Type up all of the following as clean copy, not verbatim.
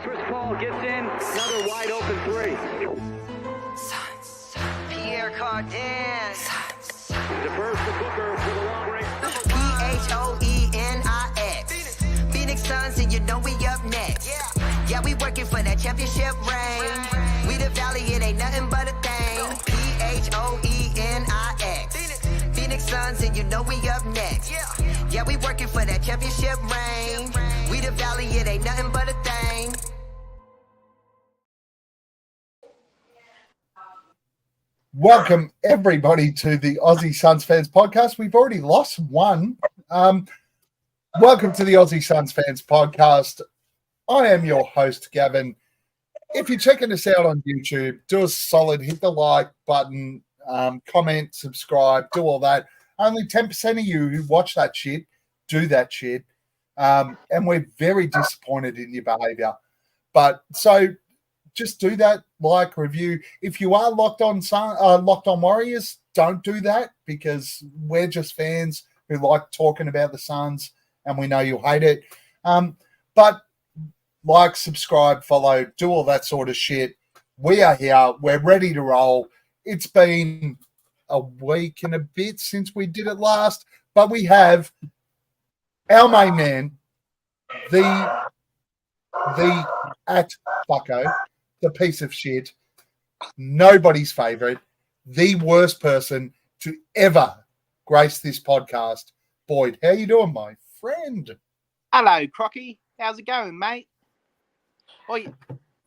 Chris Paul gets in, another wide open three. Suns. Pierre Cardin. Suns. Defers to Booker for the long range. Phoenix. Phoenix Suns, and you know we up next. Yeah, we working for that championship ring. We the Valley, it ain't nothing but a thing. Phoenix. Phoenix Suns, and you know we up next. Yeah, we working for that championship ring. We the Valley, it ain't nothing but a thing. Welcome, everybody, to the Aussie Suns Fans podcast. We've already lost one. Welcome to the Aussie Suns Fans podcast. I am your host, Gavin. If you're checking us out on YouTube, do us a solid, hit the like button, comment, subscribe, do all that. Only 10% of you who watch that shit do that shit. And we're very disappointed in your behavior. But so just do that, like, review. If you are locked on Warriors, don't do that because we're just fans who like talking about the Suns and we know you'll hate it. But like, subscribe, follow, do all that sort of shit. We are here. We're ready to roll. It's been a week and a bit since we did it last, but we have our main man, the fucko, the piece of shit, nobody's favorite, the worst person to ever grace this podcast. Boyd, how you doing, my friend? Hello, Crocky. How's it going, mate? Well,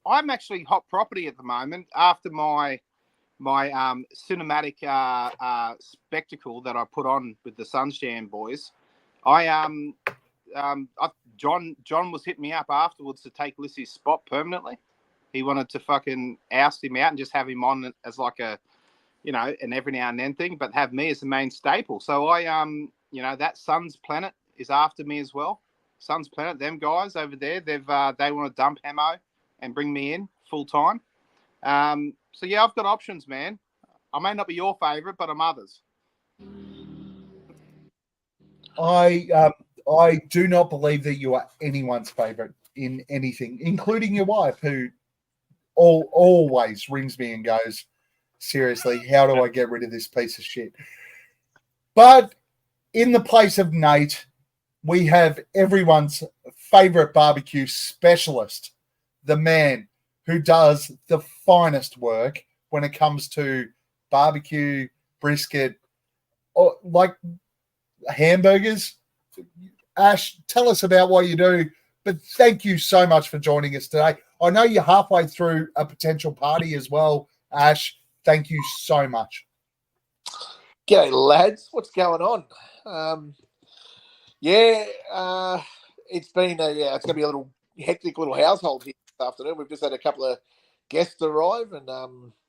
I'm actually hot property at the moment after my cinematic spectacle that I put on with the Sunshine boys. John was hitting me up afterwards to take Lissy's spot permanently. He wanted to fucking oust him out and just have him on as like a, an every now and then thing, but have me as the main staple. So that Suns Planet is after me as well. Suns Planet, them guys over there, they want to dump Hamo and bring me in full time. So yeah, I've got options, man. I may not be your favorite, but I'm others. I do not believe that you are anyone's favorite in anything, including your wife, who always rings me and goes, seriously, how do I get rid of this piece of shit? But in the place of Nate, we have everyone's favorite barbecue specialist, the man who does the finest work when it comes to barbecue, brisket, or like hamburgers. Ash, tell us about what you do, but thank you so much for joining us today. I know you're halfway through a potential party as well, Ash. Thank you so much. G'day, lads. What's going on? It's been it's going to be a little hectic little household here this afternoon. We've just had a couple of guests arrive, and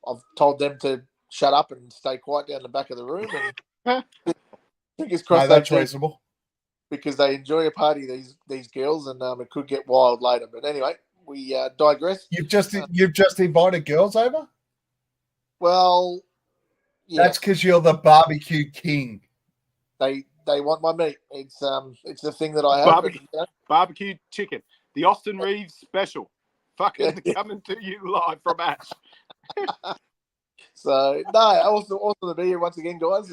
I've told them to shut up and stay quiet down the back of the room. And fingers crossed, that's reasonable because they enjoy a party. These girls, and it could get wild later. But anyway, we digress. You've just invited girls over? Well, yeah. That's because you're the barbecue king. They want my meat. It's the thing that I have. Barbecue chicken. The Austin Reeves special. Fucking coming to you live from Ash. So no, awesome to be here once again, guys.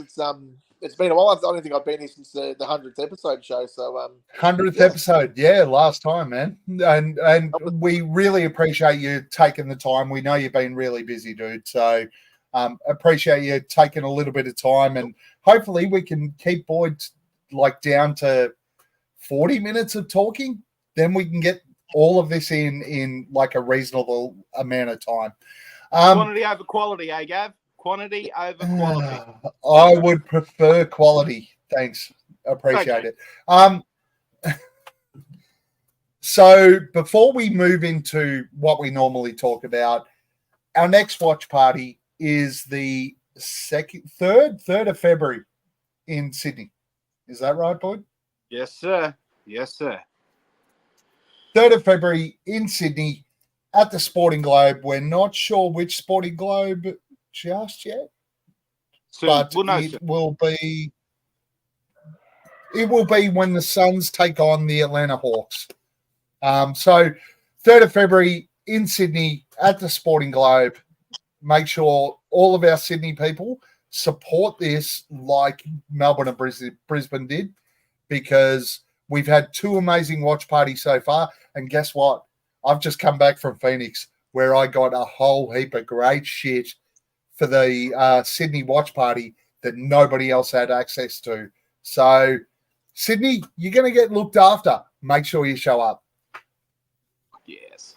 It's been a while. I don't think I've been here since the 100th episode show. So 100th episode, last time, man. And we really appreciate you taking the time. We know you've been really busy, dude. So appreciate you taking a little bit of time, and hopefully we can keep Boyd down to 40 minutes of talking. Then we can get all of this in like a reasonable amount of time. Quantity over quality, Gav? Quantity over quality. I would prefer quality. Thanks. Appreciate it. So before we move into what we normally talk about, our next watch party is the 3rd of February in Sydney. Is that right, Boyd? Yes, sir. Yes, sir. 3rd of February in Sydney at the Sporting Globe. We're not sure which Sporting Globe just yet, but it will be when the Suns take on the Atlanta Hawks. So 3rd of February in Sydney at the Sporting Globe. Make sure all of our Sydney people support this like Melbourne and Brisbane did, because we've had 2 amazing watch parties so far. And guess what? I've just come back from Phoenix, where I got a whole heap of great shit for the Sydney watch party that nobody else had access to. So, Sydney, you're going to get looked after. Make sure you show up. Yes.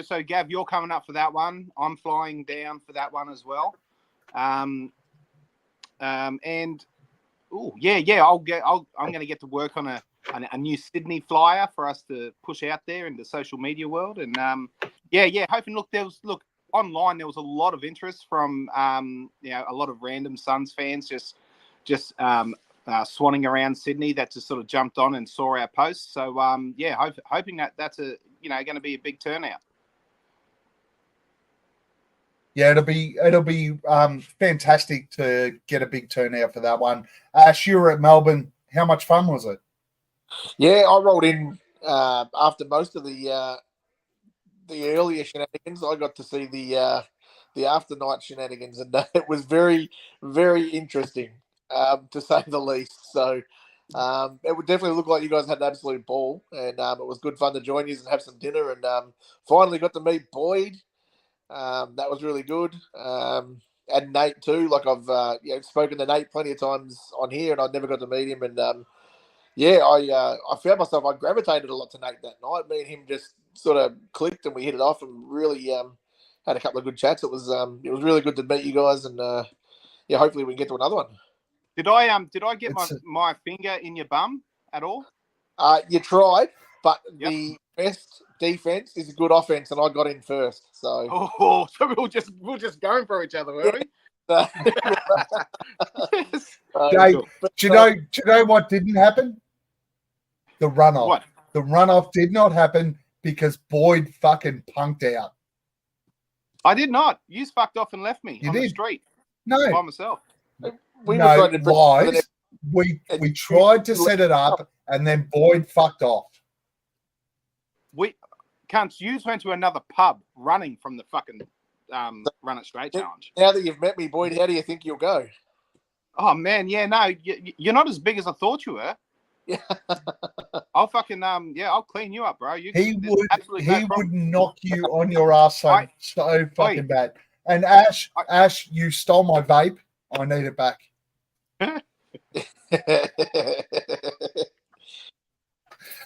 So Gav, you're coming up for that one. I'm flying down for that one as well. I'm going to get to work on a new Sydney flyer for us to push out there in the social media world. And hoping. Look, online there was a lot of interest from a lot of random Suns fans just swanning around Sydney that just sort of jumped on and saw our posts. So hoping that's going to be a big turnout. Yeah, it'll be fantastic to get a big turnout for that one. Ash, you were at Melbourne. How much fun was it? Yeah, I rolled in after most of the earlier shenanigans. I got to see the after night shenanigans, and it was very, very interesting, to say the least. So it would definitely look like you guys had an absolute ball, and it was good fun to join you and have some dinner. And finally got to meet Boyd. That was really good. And Nate too. Like I've spoken to Nate plenty of times on here, and I'd never got to meet him. And I found myself, I gravitated a lot to Nate that night. Me and him just sort of clicked, and we hit it off, and really had a couple of good chats. It was really good to meet you guys, and hopefully we can get to another one. Did I get my finger in your bum at all? You tried, but Yep. The best defense is a good offense, and I got in first. So, so we were just going for each other, weren't we? Yes. Dave, do you know what didn't happen? The runoff. What? The runoff did not happen because Boyd fucking punked out. I did not. You fucked off and left me You on did. the street No, by myself. we no were trying to lies. We tried to set it up, and then Boyd fucked off. You went to another pub running from the fucking Run It Straight challenge. Now that you've met me, Boyd, how do you think you'll go? Oh man, yeah, no, you're not as big as I thought you were. Yeah. I'll fucking I'll clean you up, bro. He would knock you on your ass so fucking bad. And Ash, you stole my vape. I need it back.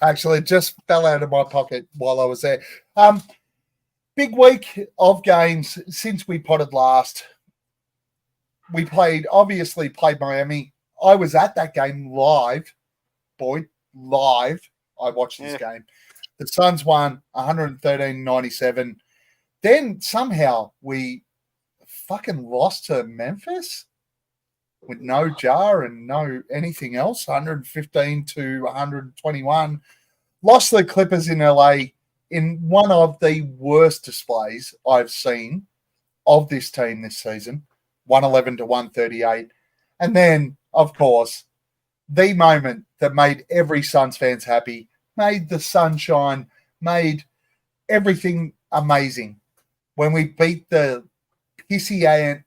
Actually, it just fell out of my pocket while I was there. Big week of games since we potted last. We obviously played Miami. I was at that game live. Boyd, live. I watched this game. The Suns won 113-97. Then somehow we fucking lost to Memphis with no jar and no anything else, 115-121. Lost the Clippers in LA in one of the worst displays I've seen of this team this season, 111-138. And then, of course, the moment that made every Suns fans happy, made the sunshine, made everything amazing when we beat the pissy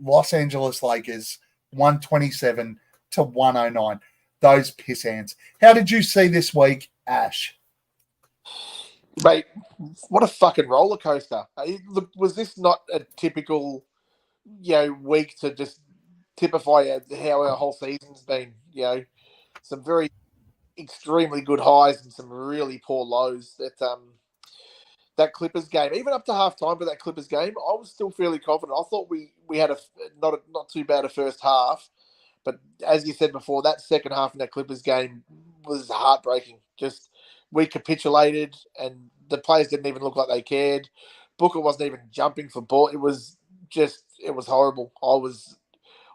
Los Angeles Lakers 127-109. Those piss ants. How did you see this week, Ash? Mate, what a fucking roller coaster. Was this not a typical, week to just typify how our whole season's been? Some very extremely good highs and some really poor lows. That Clippers game, even up to halftime for that Clippers game, I was still fairly confident. I thought we had not too bad a first half, but as you said before, that second half in that Clippers game was heartbreaking. Just we capitulated, and the players didn't even look like they cared. Booker wasn't even jumping for ball. It was horrible.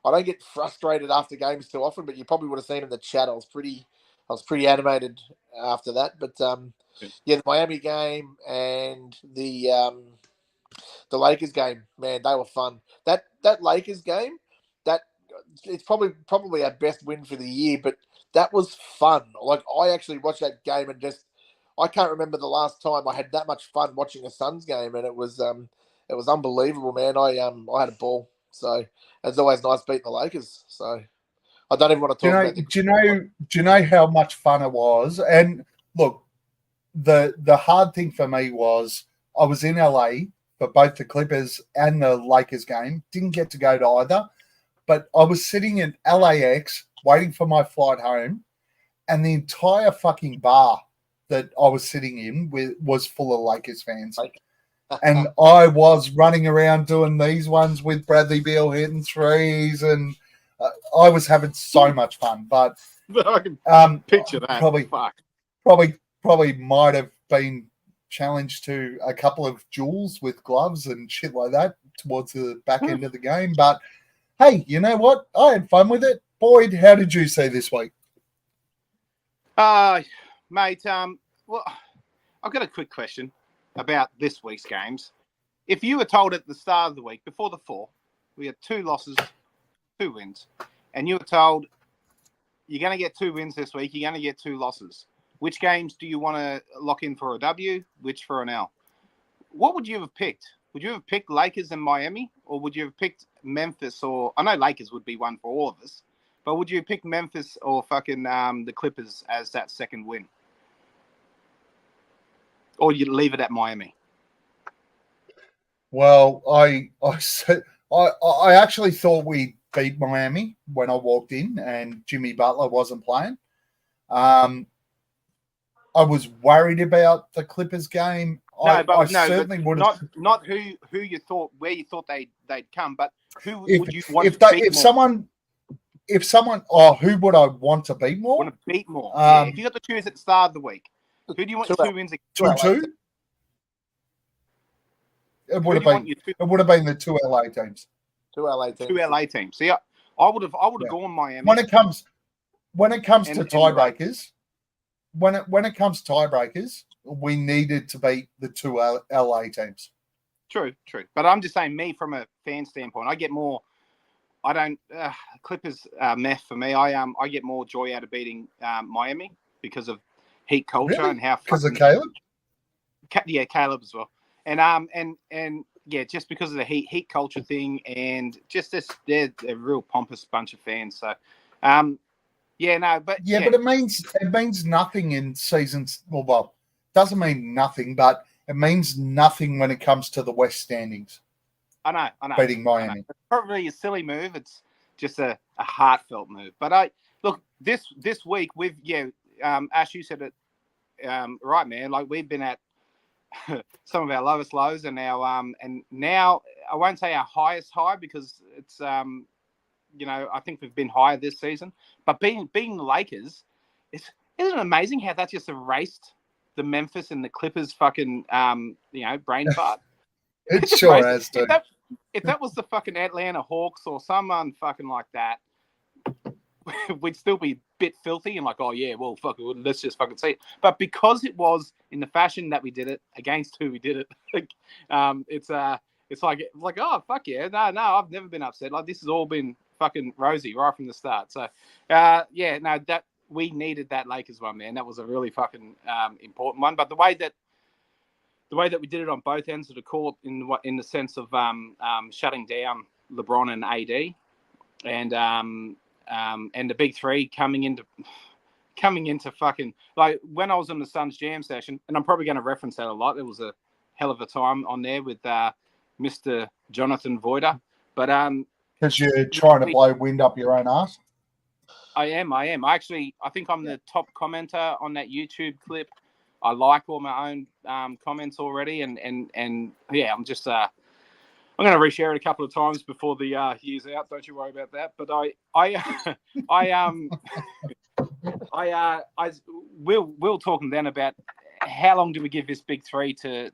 I don't get frustrated after games too often, but you probably would have seen in the chat. I was pretty animated after that. But the Miami game and the Lakers game, man, they were fun. That Lakers game, it's probably our best win for the year, but that was fun. Like, I actually watched that game and I can't remember the last time I had that much fun watching a Suns game, and it was unbelievable, man. I had a ball. So it's always nice beating the Lakers. So I don't even want to talk about the. Do you know how much fun it was? And look, the hard thing for me was I was in LA for both the Clippers and the Lakers game. Didn't get to go to either, but I was sitting in LAX waiting for my flight home, and the entire fucking bar that I was sitting in was full of Lakers fans. And I was running around doing these ones with Bradley Beal hitting threes, and I was having so much fun. But I can picture that. Probably might have been challenged to a couple of duels with gloves and shit like that towards the back end of the game. But hey, you know what? I had fun with it. Boyd, how did you see this week? Mate, well, I've got a quick question about this week's games. If you were told at the start of the week, before the 4, we had 2 losses, 2 wins, and you were told you're going to get 2 wins this week, you're going to get 2 losses. Which games do you want to lock in for a W, which for an L? What would you have picked? Would you have picked Lakers and Miami, or would you have picked Memphis? Or I know Lakers would be one for all of us, but would you pick Memphis or fucking the Clippers as that second win? Or you leave it at Miami? Well, I actually thought we beat Miami when I walked in and Jimmy Butler wasn't playing. I was worried about the Clippers game. I certainly would have not who you thought, where you thought they'd come, but who would you want to beat more? If someone, who would I want to beat more? Want to beat more? Yeah. If you got to choose at the start of the week, who do you want 2 wins against? 2-2? It would have been the 2 LA teams. 2 LA teams. 2 LA teams. See, I would have gone Miami. When it comes to tiebreakers, when it comes to tiebreakers, we needed to beat the 2 LA teams. True. But I'm just saying, me from a fan standpoint, I get more. I don't Clippers meth for me. I get more joy out of beating Miami because of heat culture and how because of Caleb. Yeah, Caleb as well, and yeah, just because of the heat culture thing, and just this, they're a real pompous bunch of fans. So, but it means nothing in seasons. Well, doesn't mean nothing, but it means nothing when it comes to the West standings. I know. Beating Miami. It's probably a silly move. It's just a heartfelt move. But look, this week we've Ash, you said it right, man. Like, we've been at some of our lowest lows, and now I won't say our highest high, because it's I think we've been higher this season. But being the Lakers, isn't it amazing how that just erased the Memphis and the Clippers fucking brain fart? It sure has, dude. If that was the fucking Atlanta Hawks or someone fucking like that, we'd still be a bit filthy and like, oh yeah, well, fuck it, let's just fucking see it. But because it was in the fashion that we did it, against who we did it, it's like, oh fuck yeah, no, I've never been upset. Like, this has all been fucking rosy right from the start. So, that we needed that Lakers one, man. That was a really fucking important one. But the way that we did it on both ends of the court, in the sense of shutting down LeBron and AD, and the big three coming into fucking, like, when I was on the Suns Jam session, and I'm probably going to reference that a lot. It was a hell of a time on there with Mr. Jonathan Voida. But because you're trying to blow wind up your own ass. I am. I think I'm the top commenter on that YouTube clip. I like all my own comments already, and yeah, I'm just I'm going to reshare it a couple of times before the year's out. Don't you worry about that. But we'll talking then about how long do we give this big three to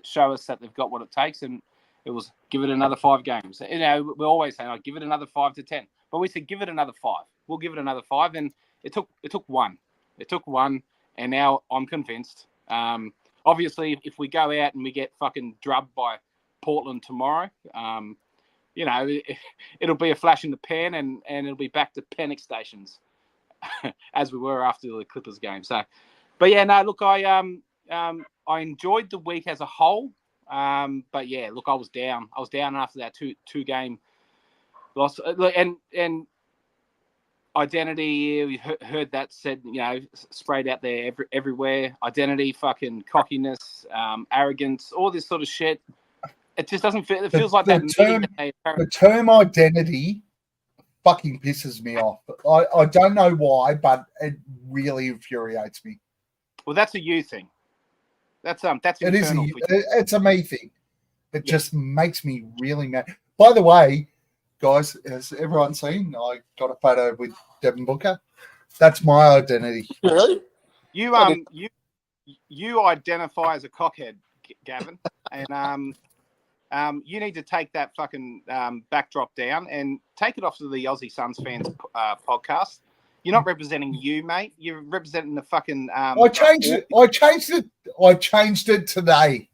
show us that they've got what it takes, and it was give it another 5 games. We're always saying, give it another 5 to 10, but we said give it another 5. We'll give it another 5, and it took one. It took one. And now I'm convinced. Obviously, if we go out and we get fucking drubbed by Portland tomorrow, it'll be a flash in the pan, and it'll be back to panic stations as we were after the Clippers game. So, but yeah, no, look, I I enjoyed the week as a whole. But yeah, look, I was down. I was down after that two game loss. And identity, we heard that said, sprayed out there everywhere. Identity, fucking cockiness, arrogance, all this sort of shit. It just doesn't feel. It feels like that meeting that they the term identity fucking pisses me off. I don't know why, but it really infuriates me. Well, that's a you thing. That's it is internal. It's a me thing. It just makes me really mad. By the way, guys, has everyone seen? I got a photo with Devin Booker. That's my identity. Really? You identify as a cockhead, Gavin, and you need to take that fucking backdrop down and take it off to the Aussie Suns Fans podcast. You're not representing you, mate. You're representing the fucking. I changed it today.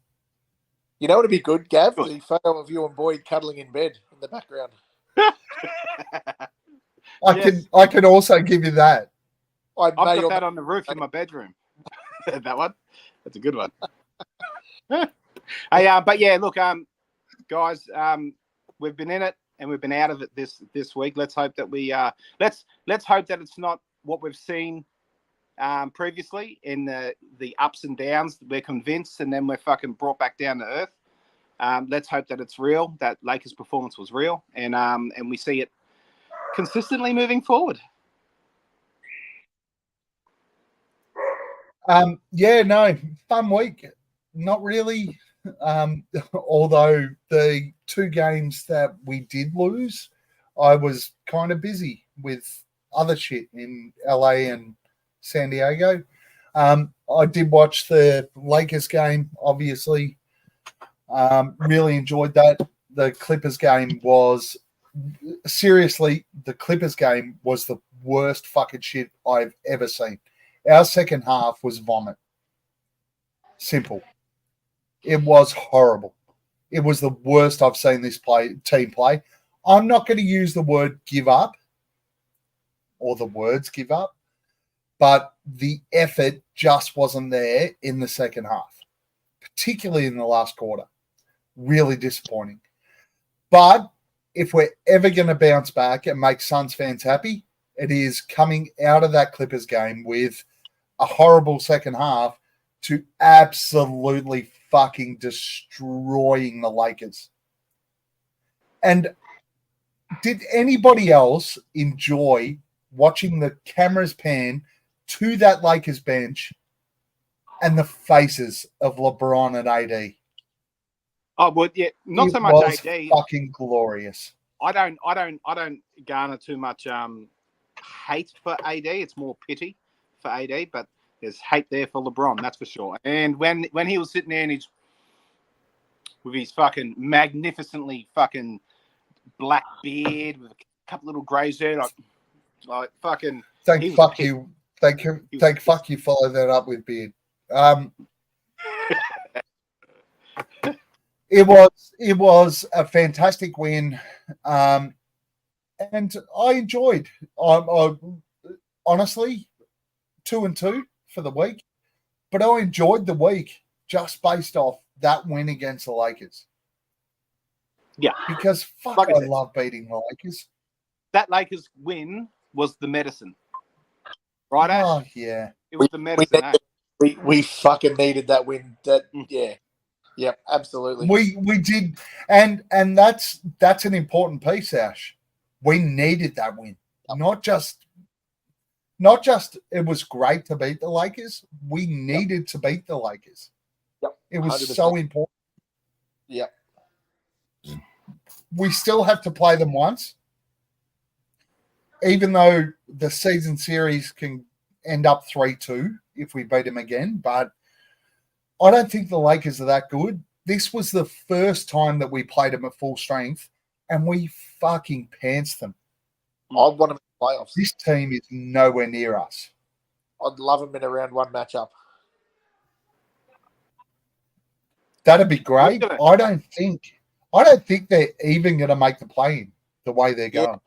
You know what would be good, Gav? The photo of you and Boyd cuddling in bed in the background. I can also give you that. I've got that on the roof in my bedroom. That one. That's a good one. Hey, but yeah, look, guys, we've been in it and we've been out of it this week. Let's hope that let's hope that it's not what we've seen previously in the ups and downs. We're convinced, and then we're fucking brought back down to earth. Let's hope that it's real. That Lakers' performance was real, and we see it consistently moving forward. Fun week. Not really. Although the 2 games that we did lose, I was kind of busy with other shit in LA and San Diego. I did watch the Lakers game, obviously. Really enjoyed that. The Clippers game was the worst fucking shit I've ever seen. Our second half was vomit. Simple. It was horrible. It was the worst I've seen this team play. I'm not going to use the word give up or the words give up, but the effort just wasn't there in the second half, particularly in the last quarter. Really disappointing. But if we're ever going to bounce back and make Suns fans happy, it is coming out of that Clippers game with a horrible second half to absolutely fucking destroying the Lakers. And did anybody else enjoy watching the cameras pan to that Lakers bench and the faces of LeBron and AD? Oh, well, yeah, not so much AD. Fucking glorious. I don't garner too much hate for AD. It's more pity for AD, but there's hate there for LeBron, that's for sure. And when he was sitting there with his fucking magnificently fucking black beard with a couple little greys there, like fucking. Thank fuck you. Follow that up with beard. It was a fantastic win, and I enjoyed. I honestly 2-2 for the week, but I enjoyed the week just based off that win against the Lakers. Yeah, because fuck, I love beating the Lakers. That Lakers win was the medicine, right? Oh Ash? yeah, it was the medicine. We fucking needed that win. Yep, absolutely. We did, and that's an important piece, Ash. We needed that win, not just it was great to beat the Lakers. We needed to beat the Lakers. Yep, it was 100%. So important. Yep. We still have to play them once, even though the season series can end up 3-2 if we beat them again. But I don't think the Lakers are that good. This was the first time that we played them at full strength, and we fucking pantsed them. I want them in the playoffs. This team is nowhere near us. I'd love them in a round 1 matchup. That'd be great. I don't think they're even going to make the play-in the way they're going.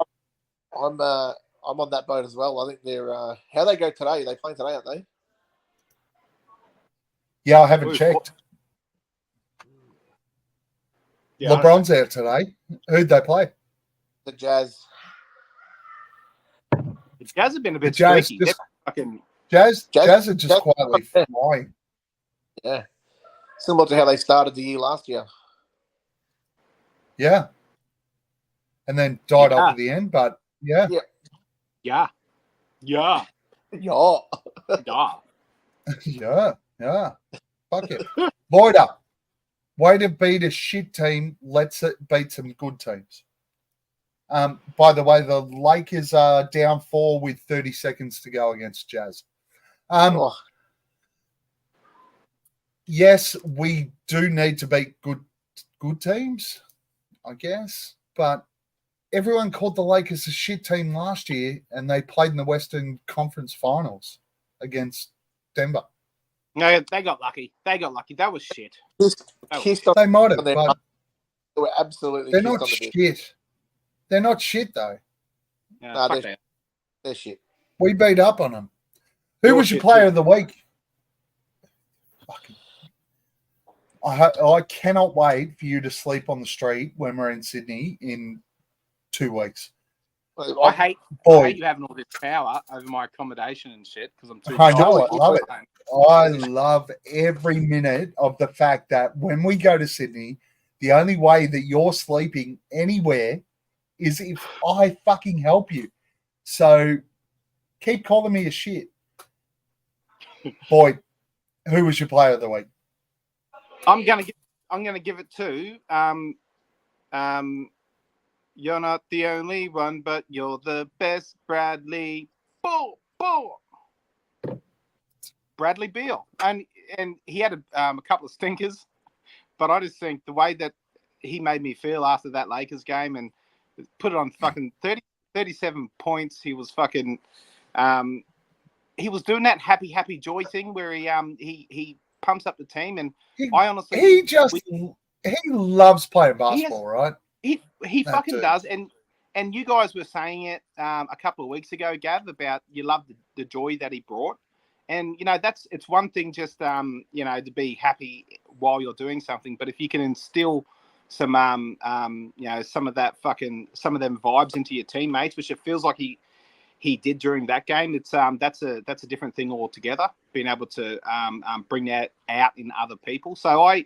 I'm on that boat as well. I think they're how they go today. They play today, aren't they? Yeah, I haven't Who? checked. Yeah, I don't LeBron's out today. Who'd they play? The Jazz. know. The Jazz have been a The bit Jazz. streaky. They're fucking Jazz are just Jazz- quietly yeah. flying. Yeah. Similar to how they started the year last year. Yeah. And then died off Yeah. at the end, but yeah. yeah. Yeah. Yeah. Yeah. Fuck it. Lloyder, way to beat a shit team. Let's beat some good teams. By the way, the Lakers are down 4 with 30 seconds to go against Jazz. Oh, Yes, we do need to beat good teams, I guess. But everyone called the Lakers a shit team last year, and they played in the Western Conference Finals against Denver. No, they got lucky. That was shit. kissed on, They might have, on their but they were absolutely they're kissed not on the dick. shit. They're not shit, though. Nah, Fuck that. They're shit. We beat up on them. Who You're was your shit player too. of the week? Fucking. I cannot wait for you to sleep on the street when we're in Sydney in 2 weeks. I hate Boy, you having all this power over my accommodation and shit because I'm too I tired. know it, love it. I love every minute of the fact that when we go to Sydney, the only way that you're sleeping anywhere is if I fucking help you. So keep calling me a shit. Boy, who was your player of the week? I'm gonna give it to you're not the only one, but you're the best, Bradley. Bradley Beal, and he had a couple of stinkers, but I just think the way that he made me feel after that Lakers game and put it on fucking 37 points. He was fucking he was doing that happy joy thing where he pumps up the team, and I honestly He loves playing basketball, right? He That fucking dude. does, and you guys were saying it a couple of weeks ago, Gav, about you love the joy that he brought, and it's one thing just to be happy while you're doing something, but if you can instill some some of them vibes into your teammates, which it feels like he did during that game, it's that's a different thing altogether. Being able to bring that out in other people, so I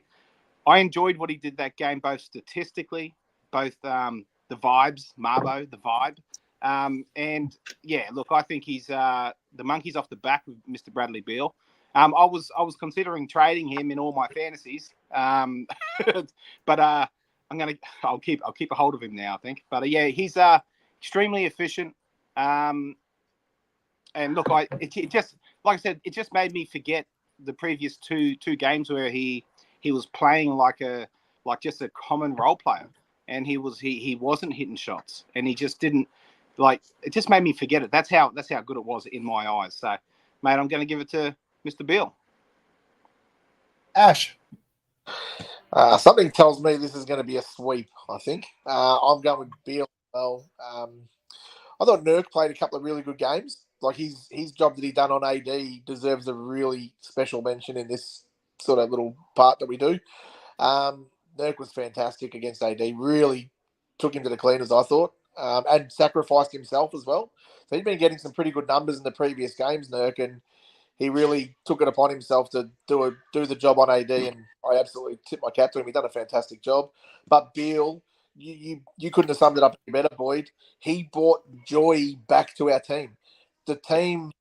enjoyed what he did that game, both statistically, both the vibes, Marbo, the vibe. And yeah, look, I think he's the monkey's off the back with Mr. Bradley Beal. I was considering trading him in all my fantasies, but I'll keep a hold of him now, I think. But yeah, he's extremely efficient. And look, it just, like I said, it just made me forget the previous two games where he was playing like just a common role player, and he wasn't hitting shots, and he just didn't it just made me forget it. That's how good it was in my eyes. So, mate, I'm going to give it to Mr. Beal. Ash. Something tells me this is going to be a sweep. I think I'm going with Beal. Well, I thought Nurk played a couple of really good games. Like his job that he done on AD deserves a really special mention in this sort of little part that we do. Nurk was fantastic against AD. Really took him to the cleaners, I thought, and sacrificed himself as well. So he'd been getting some pretty good numbers in the previous games, Nurk, and he really took it upon himself to do the job on AD, and I absolutely tip my cap to him. He done a fantastic job. But Beal, you couldn't have summed it up any better, Boyd. He brought joy back to our team. The team,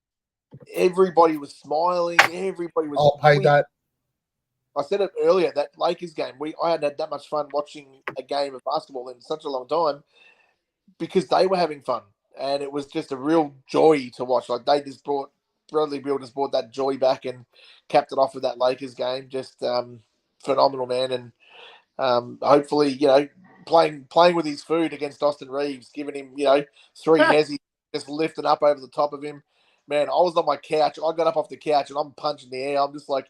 everybody was smiling. Everybody was. I'll pay that. I said it earlier, that Lakers game, I hadn't had that much fun watching a game of basketball in such a long time because they were having fun. And it was just a real joy to watch. Like Bradley Beal just brought that joy back and capped it off with that Lakers game. Just phenomenal, man. And hopefully, playing with his food against Austin Reeves, giving him, 3 hezzy, just lifting up over the top of him. Man, I was on my couch. I got up off the couch and I'm punching the air. I'm just like,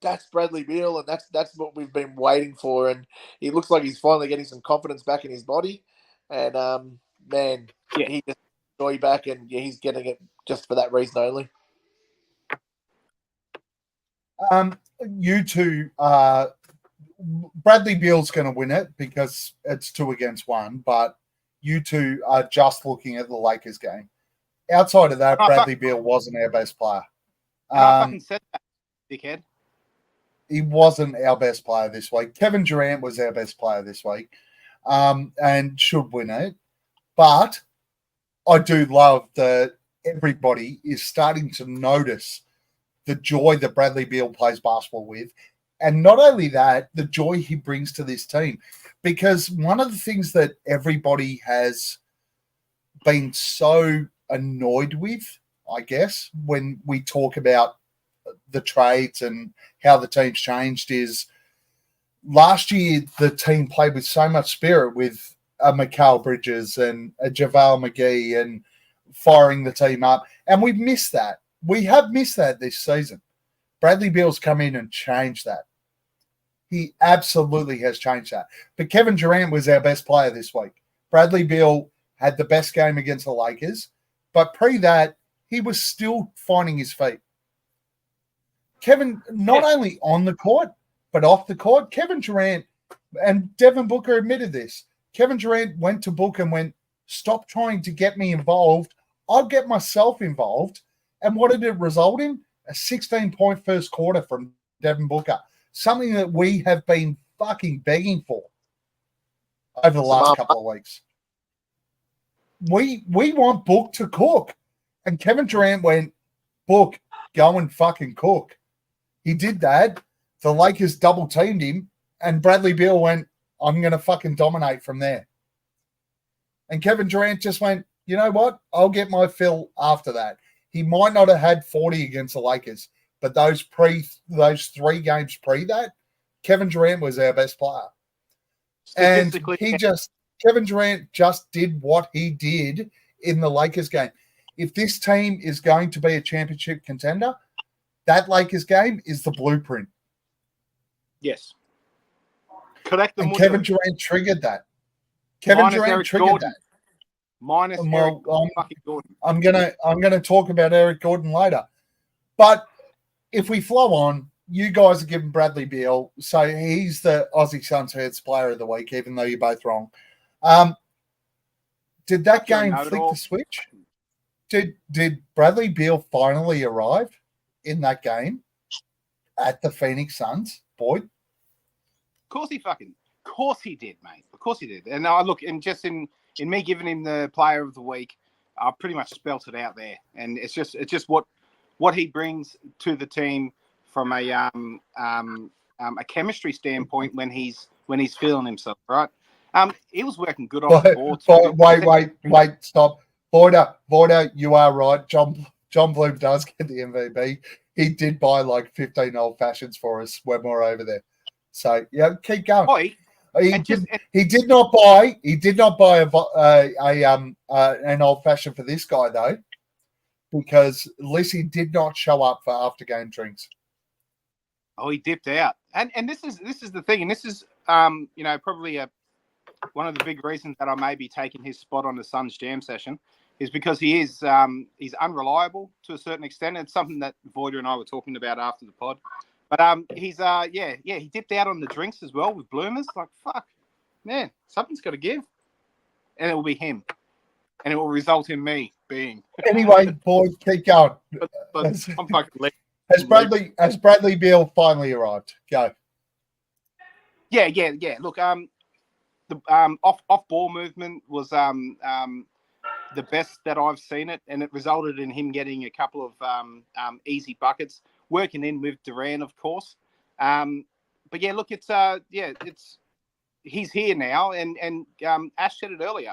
that's Bradley Beal, and that's what we've been waiting for. And he looks like he's finally getting some confidence back in his body. And man, he just joy back, and he's getting it just for that reason only. you two Bradley Beal's going to win it because it's 2 against 1, but you two are just looking at the Lakers game. Outside of that, Bradley Beal wasn't our best player. I fucking said that, dickhead. He wasn't our best player this week. Kevin Durant was our best player this week, and should win it. But I do love that everybody is starting to notice the joy that Bradley Beal plays basketball with. And not only that, the joy he brings to this team. Because one of the things that everybody has been so annoyed with, I guess, when we talk about the trades and how the team's changed is last year the team played with so much spirit with a Mikal Bridges and a JaVale McGee and firing the team up. And we've missed that. We have missed that this season. Bradley Beal's come in and changed that. He absolutely has changed that. But Kevin Durant was our best player this week. Bradley Beal had the best game against the Lakers, but pre that, he was still finding his feet. Kevin, not only on the court, but off the court, Kevin Durant, and Devin Booker admitted this, Kevin Durant went to Booker and went, stop trying to get me involved. I'll get myself involved. And what did it result in? A 16-point first quarter from Devin Booker. Something that we have been fucking begging for over the last couple of weeks. We want Book to cook. And Kevin Durant went, Book, go and fucking cook. He did that. The Lakers double-teamed him. And Bradley Beal went, I'm going to fucking dominate from there. And Kevin Durant just went, you know what? I'll get my fill after that. He might not have had 40 against the Lakers, but those 3 games pre that, Kevin Durant was our best player. And Kevin Durant just did what he did in the Lakers game. If this team is going to be a championship contender, that Lakers game is the blueprint. Yes. Correct. And Kevin Durant triggered that. Kevin Durant triggered that. Minus Eric Gordon. I'm gonna talk about Eric Gordon later. But if we flow on, you guys are giving Bradley Beal, so he's the Aussie Suns Fans Player of the Week, even though you're both wrong. Did that game flick the switch? Did Bradley Beal finally arrive in that game at the Phoenix Suns, Boyd? Of course he did, mate. Of course he did. And look, and just in me giving him the Player of the Week, I pretty much spelt it out there. And it's just what he brings to the team from a chemistry standpoint when he's feeling himself, right? He was working good off the board. Wait, stop. Voider, you are right. John Bloom does get the MVP. He did buy like 15 old fashions for us when we were over there. So yeah, keep going. He did not buy an old fashioned for this guy though, because Lissy did not show up for after game drinks. Oh, he dipped out, and this is the thing, and this is probably one of the big reasons that I may be taking his spot on the Suns Jam session is because he's unreliable to a certain extent. It's something that Voider and I were talking about after the pod. But he dipped out on the drinks as well with bloomers. Like, fuck, man, something's got to give. And it will be him. And it will result in me being. Anyway, boys, keep going. But I'm fucking Has Bradley Beal finally arrived? Go. Yeah. Look, the off ball movement was the best that I've seen it, and it resulted in him getting a couple of easy buckets. Working in with Durant, of course. But yeah, look, he's here now, and Ash said it earlier.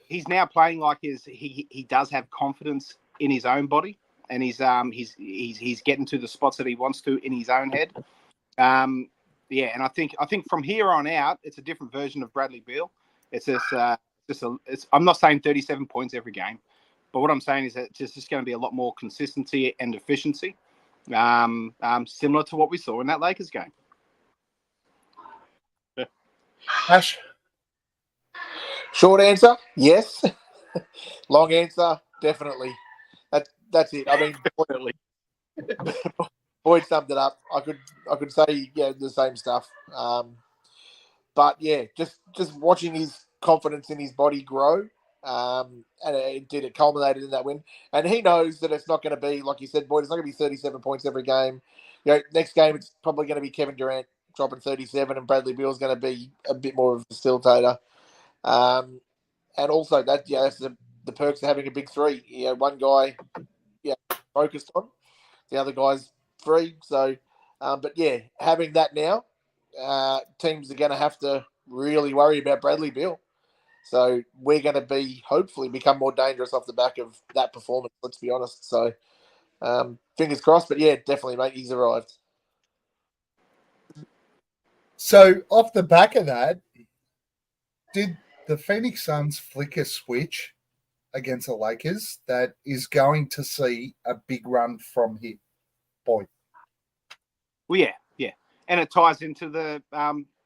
He's now playing like he does have confidence in his own body, and he's getting to the spots that he wants to in his own head. And I think from here on out, it's a different version of Bradley Beal. It's I'm not saying 37 points every game, but what I'm saying is that it's just going to be a lot more consistency and efficiency. Similar to what we saw in that Lakers game. Ash? Short answer, yes. Long answer, definitely. That's it. I mean, Boyd summed it up. I could say the same stuff. But yeah, just watching his confidence in his body grow, and it culminated in that win. And he knows that it's not going to be, like you said, Boyd, it's not going to be 37 points every game. Next game it's probably going to be Kevin Durant dropping 37, and Bradley Beal's going to be a bit more of a facilitator. And also that's the perks of having a big three. One guy, focused on, the other guy's free. So, but yeah, having that now, teams are going to have to really worry about Bradley Beal. So we're going to hopefully become more dangerous off the back of that performance, let's be honest. So fingers crossed, but yeah, definitely, mate, he's arrived. So off the back of that, did the Phoenix Suns flick a switch against the Lakers that is going to see a big run from here? Boy. Well, yeah. And it ties into the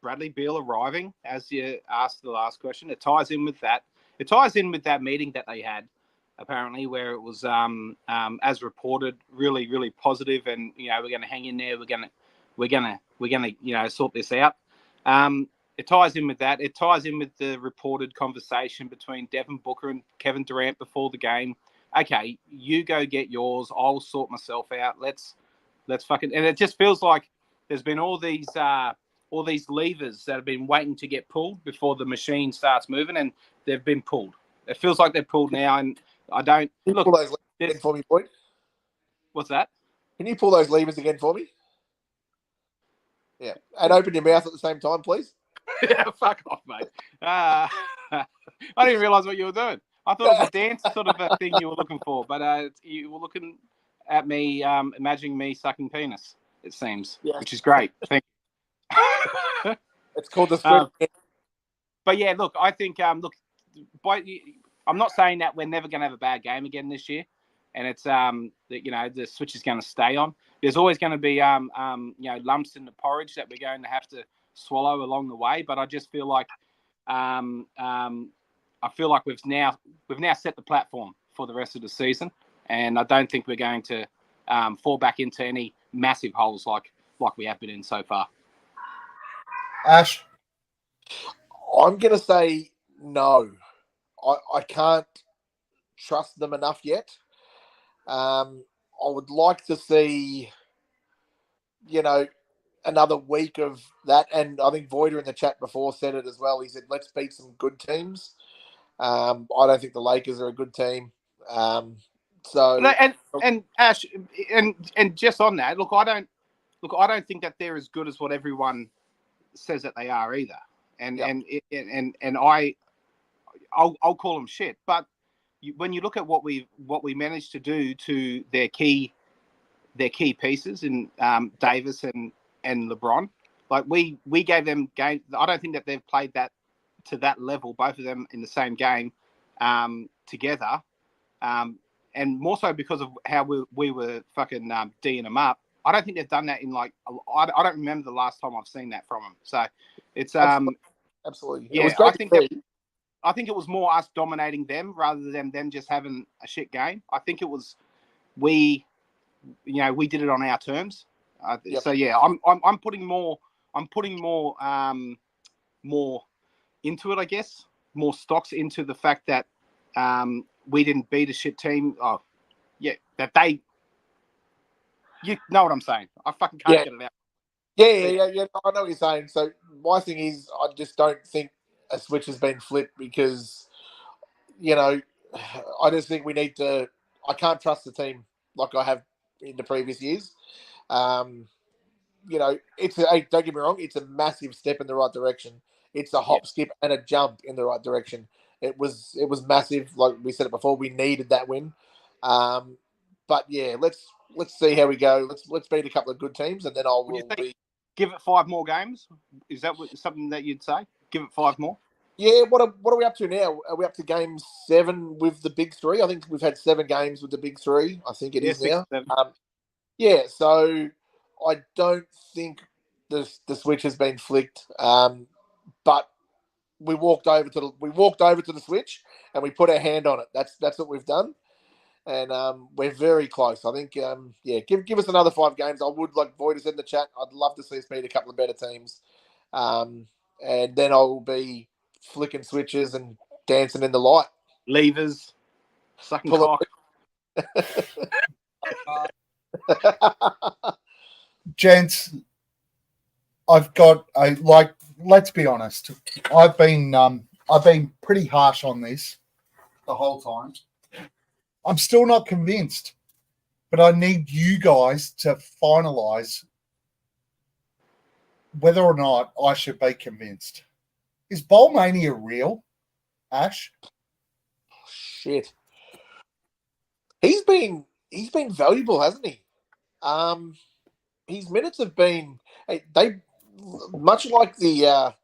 Bradley Beal arriving, as you asked the last question. It ties in with that. It ties in with that meeting that they had, apparently, where it was, as reported, really, really positive, and we're going to hang in there. We're gonna sort this out. It ties in with that. It ties in with the reported conversation between Devin Booker and Kevin Durant before the game. Okay, you go get yours. I'll sort myself out. Let's fucking. And it just feels like there's been all these levers that have been waiting to get pulled before the machine starts moving, and they've been pulled. It feels like they're pulled now, and I don't Can you pull those levers again for me, Boyd? What's that? Can you pull those levers again for me? Yeah, and open your mouth at the same time, please. Yeah, fuck off, mate. I didn't realise what you were doing. I thought it was a dance sort of a thing you were looking for, but you were looking at me, imagining me sucking penis, it seems, which is great. Thank you. It's called the script. But yeah, look, I think, I'm not saying that we're never going to have a bad game again this year, and it's the switch is going to stay on. There's always going to be lumps in the porridge that we're going to have to swallow along the way. But I just feel like we've now set the platform for the rest of the season, and I don't think we're going to fall back into any massive holes like we have been in so far. Ash? I'm going to say no. I can't trust them enough yet. I would like to see, another week of that. And I think Voider in the chat before said it as well. He said, let's beat some good teams. I don't think the Lakers are a good team. And Ash, and just on that, I don't think that they're as good as what everyone says that they are either. I'll call them shit. But when you look at what we managed to do to their key pieces in Davis and LeBron, like we gave them game. I don't think that they've played that to that level, both of them in the same game together, and more so because of how we were fucking D'ing them up. I don't think they've done that in I don't remember the last time I've seen that from them. So it's absolutely. Yeah, it was great I think it was more us dominating them rather than them just having a shit game. I think it was we did it on our terms. Yep. So yeah, I'm putting more into it, I guess. More stocks into the fact that we didn't beat a shit team. Oh, yeah, that they. You know what I'm saying? I fucking can't get it out. Yeah. I know what you're saying. So my thing is, I just don't think a switch has been flipped because, I just think we need to. I can't trust the team like I have in the previous years. Don't get me wrong, it's a massive step in the right direction. It's a hop, skip, and a jump in the right direction. It was massive. Like we said it before, we needed that win. But yeah, let's see how we go. Let's beat a couple of good teams, and then give it 5 more games. Is that something that you'd say? Give it 5 more. Yeah. What are we up to now? Are we up to game 7 with the big 3? I think we've had 7 games with the big 3. I think it is 6, now. 7. So I don't think the switch has been flicked. But we walked over to the switch and we put our hand on it. That's what we've done. and we're very close. I think, give us another 5 games. I would, like Void said in the chat, I'd love to see us beat a couple of better teams, and then I will be flicking switches and dancing in the light. Levers, sucking Pull cock. Gents, I've got let's be honest. I've been pretty harsh on this the whole time. I'm still not convinced, but I need you guys to finalize whether or not I should be convinced. Is Bowl Mania real, Ash? Shit. He's been valuable, hasn't he? His minutes have been they much like the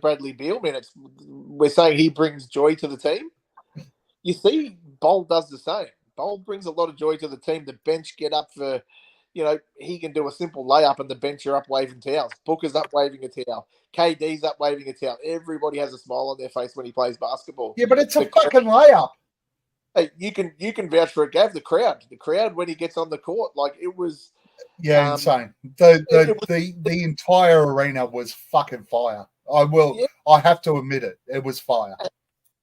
Bradley Beal minutes. We're saying he brings joy to the team. You see, Bowl does the same. Bowl brings a lot of joy to the team. The bench get up for, he can do a simple layup and the bench are up waving towels. Booker's up waving a towel. KD's up waving a towel. Everybody has a smile on their face when he plays basketball. Yeah, but it's a fucking layup. Hey, you can vouch for it, Gav. The crowd when he gets on the court, like it was. Yeah, insane. The entire arena was fucking fire. I have to admit it. It was fire.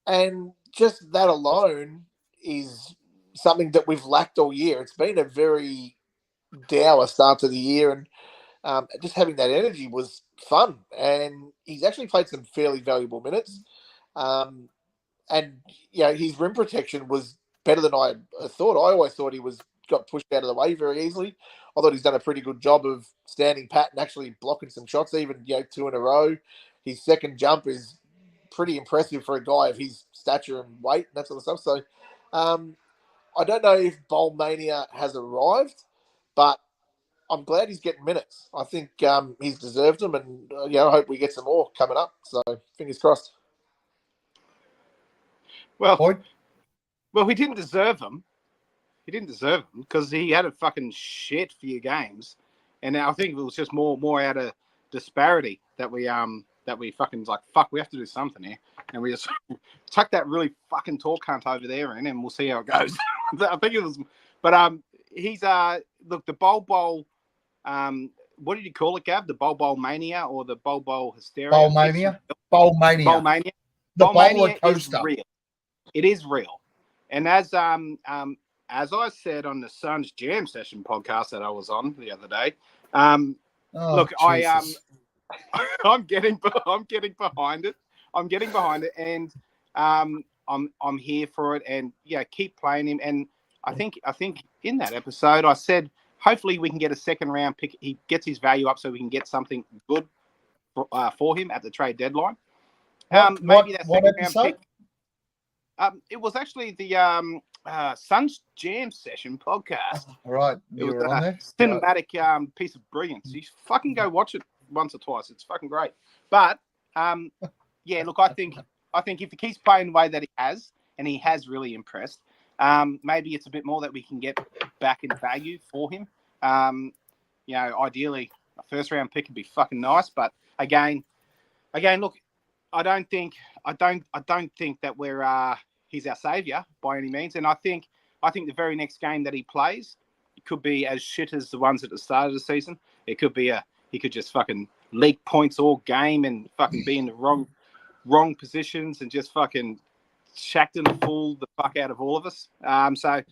And just that alone is something that we've lacked all year. It's been a very dour start to the year, and just having that energy was fun. And he's actually played some fairly valuable minutes. And his rim protection was better than I thought. I always thought he got pushed out of the way very easily. I thought he's done a pretty good job of standing pat and actually blocking some shots, even 2 in a row. His second jump is pretty impressive for a guy of his stature and weight and that sort of stuff. So I don't know if Bowl Mania has arrived, but I'm glad he's getting minutes. I think he's deserved them, and I hope we get some more coming up. So fingers crossed. Well, he didn't deserve them. He didn't deserve them because he had a fucking shit few games, and I think it was just more out of disparity that we fucking like, fuck, we have to do something here, and we just tuck that really fucking tall cunt over there in, and we'll see how it goes. I think it was, but he's look, the Bowl. What did you call it, Gav? The Bowl Mania or the Bowl hysteria? Bowl Mania. Bowl Mania. The Bowl Mania coaster. is real. It is real, and as I said on the Suns Jam Session podcast that I was on the other day, look, Jesus. I'm getting behind it. And I'm here for it. And keep playing him. And I think in that episode I said hopefully we can get a second round pick. He gets his value up so we can get something good for him at the trade deadline. Maybe that second round pick. It was actually the Suns Jam Session podcast. All right. It was a cinematic piece of brilliance. You fucking go watch it once or twice. It's fucking great. But look, I think if he keeps playing the way that he has, and he has really impressed, maybe it's a bit more that we can get back in value for him. Ideally a first round pick would be fucking nice. But again, look, I don't think that we're he's our savior by any means. And I think the very next game that he plays, it could be as shit as the ones at the start of the season. It could be he could just fucking leak points all game and fucking be in the wrong positions and just fucking Shackton fool the fuck out of all of us. So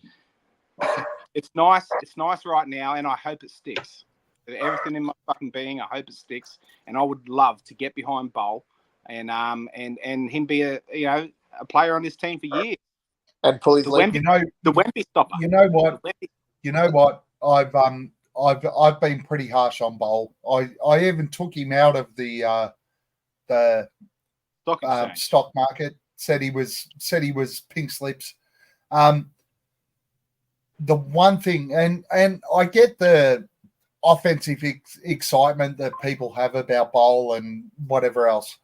it's nice. It's nice right now, and I hope it sticks. Everything in my fucking being, I hope it sticks. And I would love to get behind Bowl and him be a player on this team for years. And pull his leg. The Wemby stopper. You know what? I've been pretty harsh on Bowl. I even took him out of the stock market. Said he was pink slips. The one thing, and I get the offensive excitement that people have about Bowl and whatever else.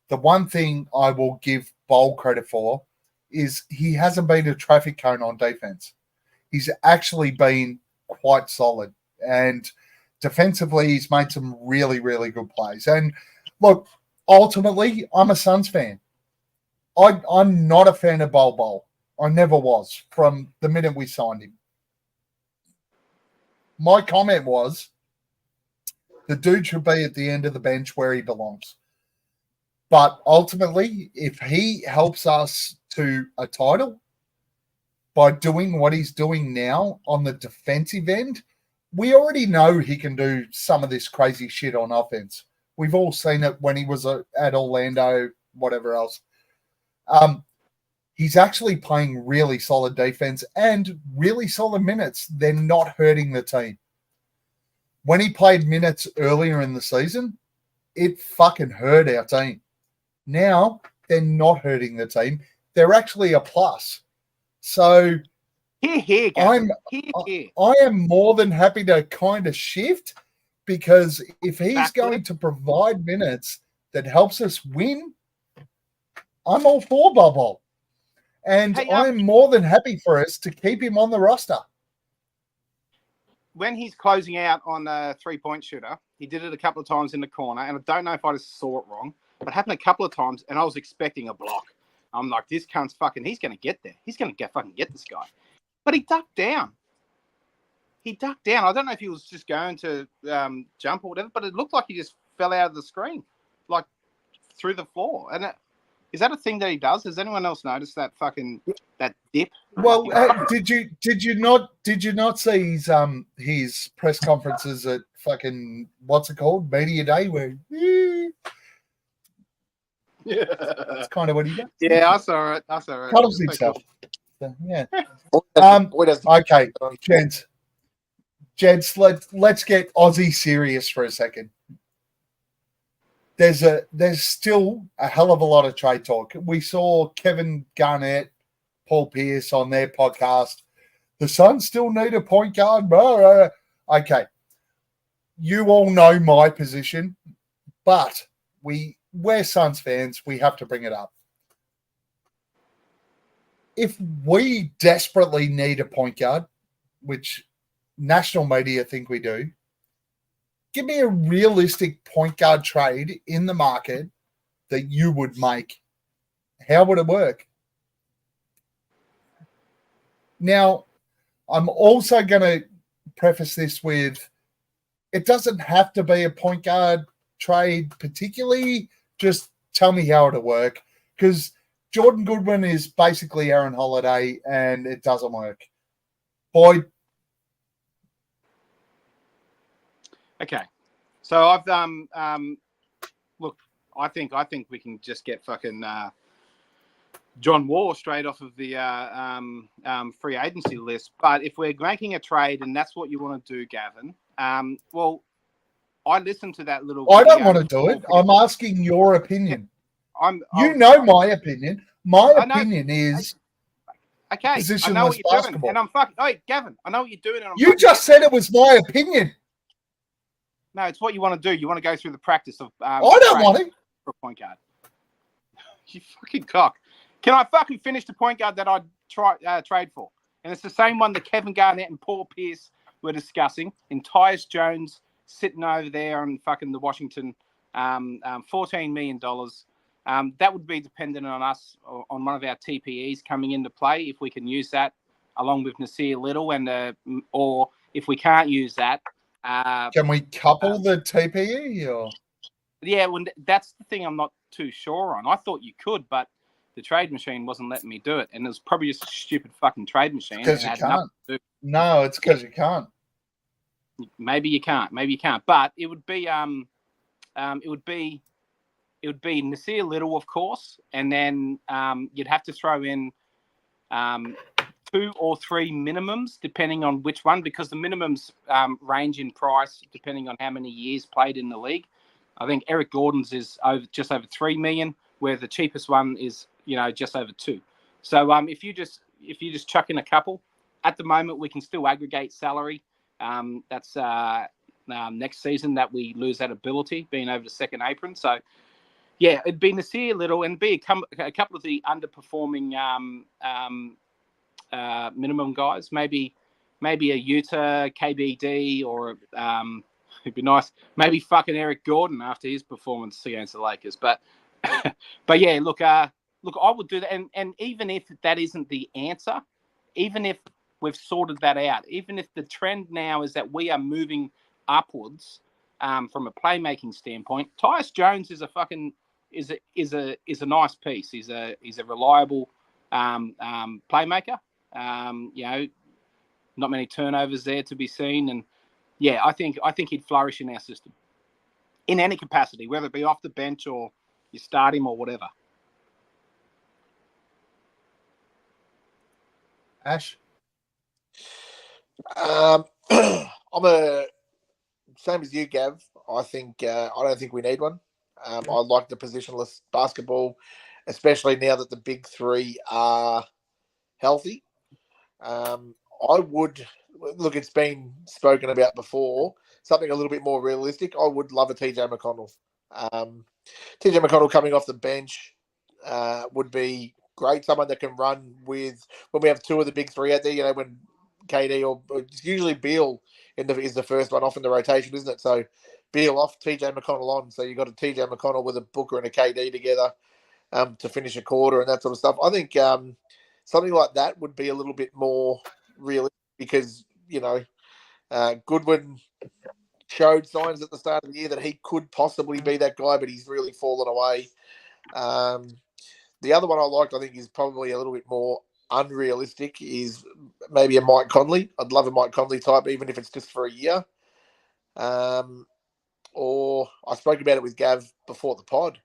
The one thing I will give Bowl credit for is he hasn't been a traffic cone on defense. He's actually been quite solid. And defensively, he's made some really, really good plays. And look, ultimately, I'm a Suns fan. I'm not a fan of Bowl. I never was from the minute we signed him. My comment was the dude should be at the end of the bench where he belongs. But ultimately, if he helps us to a title by doing what he's doing now on the defensive end, we already know he can do some of this crazy shit on offense. We've all seen it when he was at Orlando, whatever else. He's actually playing really solid defense and really solid minutes. They're not hurting the team. When he played minutes earlier in the season, it fucking hurt our team. Now, they're not hurting the team. They're actually a plus. So Here, Gavin. I am more than happy to kind of shift, because if he's going to provide minutes that helps us win, I'm all for Bobo. And I'm more than happy for us to keep him on the roster. When he's closing out on a three-point shooter, he did it a couple of times in the corner, and I don't know if I just saw it wrong, but it happened a couple of times, and I was expecting a block. I'm like, this cunt's fucking, he's going to get there. He's going to fucking get this guy. But he ducked down. I don't know if he was just going to jump or whatever, but it looked like he just fell out of the screen, like through the floor. And is that a thing that he does? Has anyone else noticed that that dip? Well, did you not see his press conferences at fucking what's it called, Media Day, where that's kind of what he does. Yeah, I saw it. Cuddles himself. So, yeah. Okay, Gents, let's get Aussie serious for a second. There's still a hell of a lot of trade talk. We saw Kevin Garnett, Paul Pierce on their podcast. The Suns still need a point guard. Okay. You all know my position, but we're Suns fans. We have to bring it up. If we desperately need a point guard, which national media think we do, give me a realistic point guard trade in the market that you would make. How would it work? Now, I'm also going to preface this with, it doesn't have to be a point guard trade particularly. Just tell me how it'll work, because Jordan Goodwin is basically Aaron Holiday, and it doesn't work. Boyd. Okay, so I've look. I think we can just get fucking John Wall straight off of the free agency list. But if we're making a trade and that's what you want to do, Gavin, well, I listened to that little. I don't want to do it. I'm asking your opinion. You know my opinion. My opinion is okay. I know what you're doing, and I'm fucking. Hey, Gavin, I know what you're doing. And you just said it was my opinion. No, it's what you want to do. You want to go through the practice of. I don't want it for a point guard. You fucking cock. Can I fucking finish the point guard that I'd trade for? And it's the same one that Kevin Garnett and Paul Pierce were discussing. And Tyus Jones sitting over there on fucking the Washington, $14 million. That would be dependent on us, on one of our TPEs coming into play, if we can use that along with Nasir Little, and or if we can't use that. Can we couple the TPE? Or? Yeah, well, that's the thing I'm not too sure on. I thought you could, but the trade machine wasn't letting me do it. And it was probably just a stupid fucking trade machine. Because you can't. No, it's because you can't. Maybe you can't. But it would be Nasir Little, of course, and then you'd have to throw in 2 or 3 minimums, depending on which one, because the minimums range in price depending on how many years played in the league. I think Eric Gordon's is just over $3 million, where the cheapest one is just over 2. So if you just chuck in a couple, at the moment we can still aggregate salary. That's next season that we lose that ability, being over the second apron. So yeah, it'd be Nasir Little and be a couple of the underperforming minimum guys, maybe a Utah KBD, or it'd be nice, maybe fucking Eric Gordon after his performance against the Lakers. But yeah, look, look, I would do that. And even if that isn't the answer, even if we've sorted that out, even if the trend now is that we are moving upwards from a playmaking standpoint, Tyus Jones is a fucking is a nice piece. He's a reliable playmaker. Not many turnovers there to be seen, and yeah, I think he'd flourish in our system in any capacity, whether it be off the bench or you start him or whatever. Ash? I'm a same as you, Gav. I think I don't think we need one. I like the positionless basketball, especially now that the big three are healthy. I would look. It's been spoken about before. Something a little bit more realistic. I would love a TJ McConnell. TJ McConnell coming off the bench would be great. Someone that can run with when we have two of the big three out there. When KD or it's usually Beal is the first one off in the rotation, isn't it? So Beal off, TJ McConnell on. So you got a TJ McConnell with a Booker and a KD together to finish a quarter and that sort of stuff. I think something like that would be a little bit more realistic because Goodwin showed signs at the start of the year that he could possibly be that guy, but he's really fallen away. The other one I liked, I think, is probably a little bit more unrealistic, is maybe a Mike Conley. I'd love a Mike Conley type, even if it's just for a year. Or I spoke about it with Gav before the pod.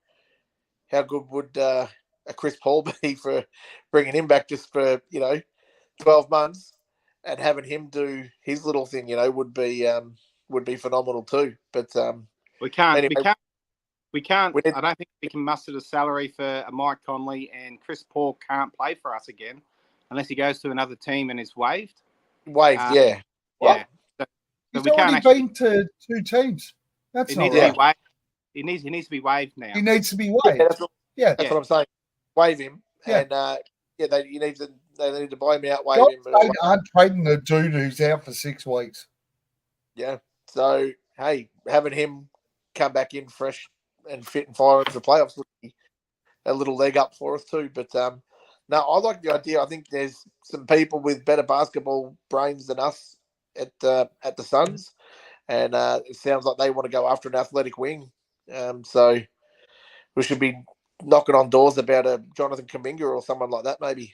How good would a Chris Paul be for bringing him back just for 12 months and having him do his little thing? Would be phenomenal too. But we can't. Anyway, we can't. I don't think we can muster the salary for a Mike Conley, and Chris Paul can't play for us again unless he goes to another team and is waived. Yeah. Yeah. So He's we can't already been to two teams. That's not right. waived. He needs to be waived now. He needs to be waived. That's what I'm saying. Waive him, Yeah. and they need to buy him out. Waive him. They aren't trading a dude who's out for 6 weeks. Yeah. So hey, having him come back in fresh and fit and fire into the playoffs would be a little leg up for us too. But no, I like the idea. I think there's some people with better basketball brains than us at the Suns, and it sounds like they want to go after an athletic wing. So we should be knocking on doors about a Jonathan Kuminga or someone like that, maybe.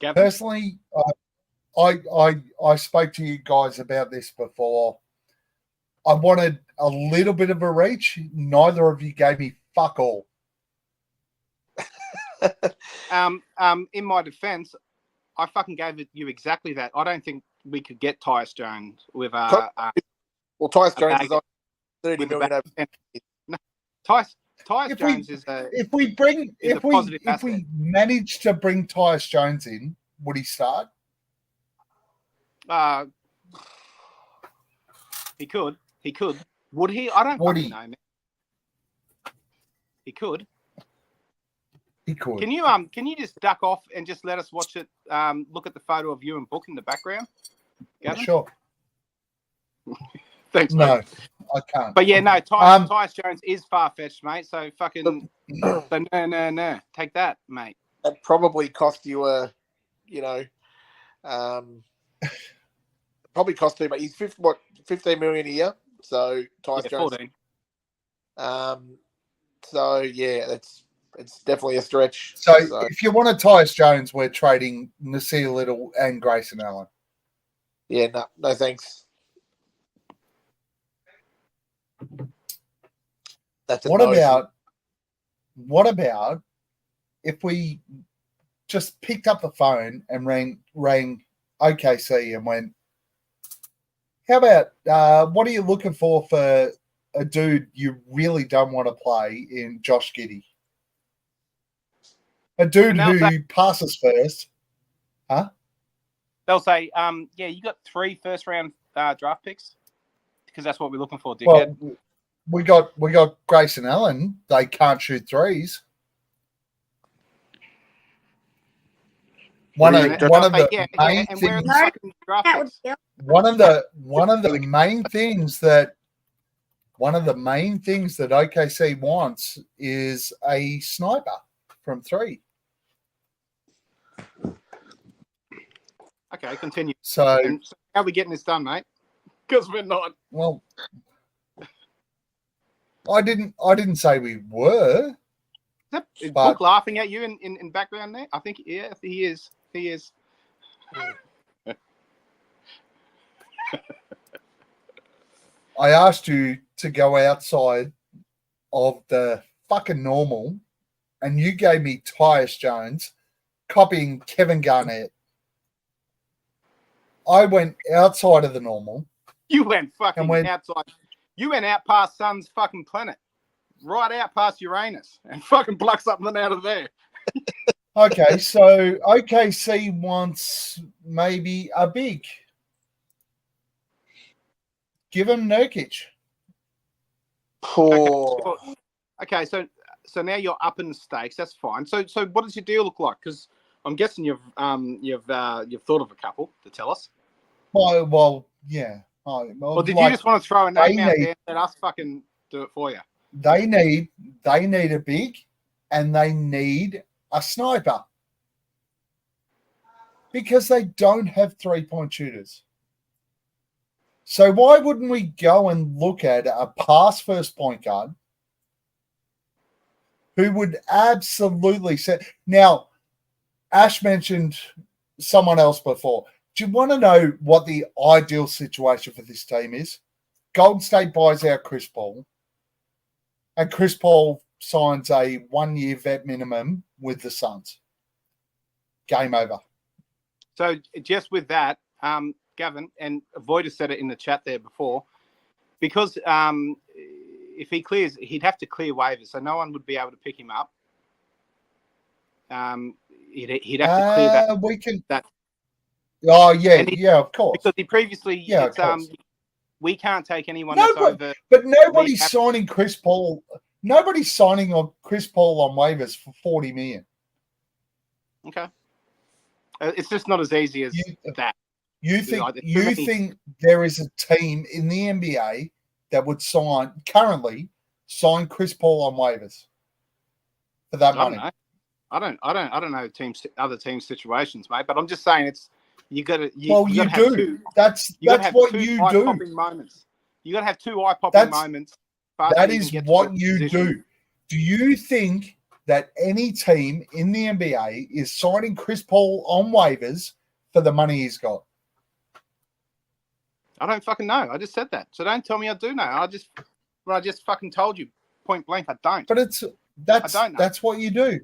Gavin? Personally, I spoke to you guys about this before. I wanted a little bit of a reach. Neither of you gave me fuck all. In my defense, I fucking gave you exactly that. I don't think we could get Tyus Jones with Tyus Jones is on 30 million over. No, Tyus Jones is a. If we manage to bring Tyus Jones in, would he start? He could. Would he? I don't fucking know, man. He could. He could. Can you just duck off and just let us watch it? Look at the photo of you and Book in the background. Gavin? Sure. Thanks. No, mate. I can't. But yeah, no. Tyus Jones is far fetched, mate. So fucking no. Take that, mate. That probably cost you probably cost too much. He's 15 million a year. So Tyus Jones. 14. So yeah, it's definitely a stretch. So if you want a Tyus Jones, we're trading Nasir Little and Grayson Allen. Yeah, no thanks. That's what about if we just picked up the phone and rang OKC and went, how about what are you looking for a dude you really don't want to play in Josh Giddey? A dude who passes first. Huh? They'll say, yeah, you got 3 first-round draft picks because that's what we're looking for, Well, dickhead. we got Grayson Allen. They can't shoot threes. One of the main things that one of the main things that OKC wants is a sniper from 3. Okay, continue. So, And so how are we getting this done, mate? Because we're not. well, I didn't say we were. Is But- Book laughing at you in background there? I think, yeah, he is. He is. I asked you to go outside of the fucking normal, and you gave me Tyus Jones copying Kevin Garnett. I went outside of the normal. You went fucking And when- outside. You went out past Sun's fucking planet. Right out past Uranus. And fucking pluck something out of there. Okay, so OKC wants maybe a big. Give him Nurkic. Poor. Okay, so now you're up in the stakes. That's fine. So what does your deal look like? Because I'm guessing you've thought of a couple to tell us. Well, yeah. Or did you just want to throw a name out there and let us fucking do it for you? They need a big, and they need a sniper because they don't have 3-point shooters. So why wouldn't we go and look at a pass first point guard who would absolutely set? Now, Ash mentioned someone else before. Do you want to know what the ideal situation for this team is? Golden State buys out Chris Paul, and Chris Paul signs a 1-year vet minimum with the Suns. Game over. So just with that, Gavin, and Void has said it in the chat there before, because if he clears, he'd have to clear waivers, so no one would be able to pick him up. He'd have to clear that. We can. That. Oh yeah, of course. Because he previously, Yeah, of course. We can't take anyone No, that's over. But nobody's signing Chris Paul. Nobody's signing on Chris Paul on waivers for $40 million. Okay, it's just not as easy as that. You think there is a team in the NBA that would currently sign Chris Paul on waivers for that money? I don't know other teams' situations, mate. But I'm just saying you got to. You do. That's what you do. Moments. You got to have 2 eye-popping moments. That is what you do. Do you think that any team in the NBA is signing Chris Paul on waivers for the money he's got? I don't fucking know. I just said that. So don't tell me I do know. I just fucking told you point blank I don't. But that's what you do.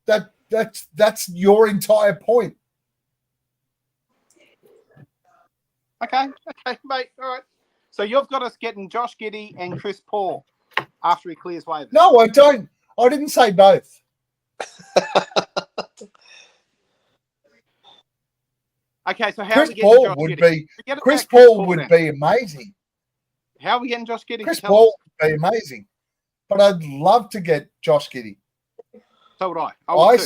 That's your entire point. Okay, mate. All right. So you've got us getting Josh Giddey and Chris Paul after he clears waivers. No, I don't. I didn't say both. Okay, so how Chris are we getting Paul Josh would Giddey? be Chris Paul would be amazing. How are we getting Josh Giddey? Chris Paul would be amazing. But I'd love to get Josh Giddey. So would I. I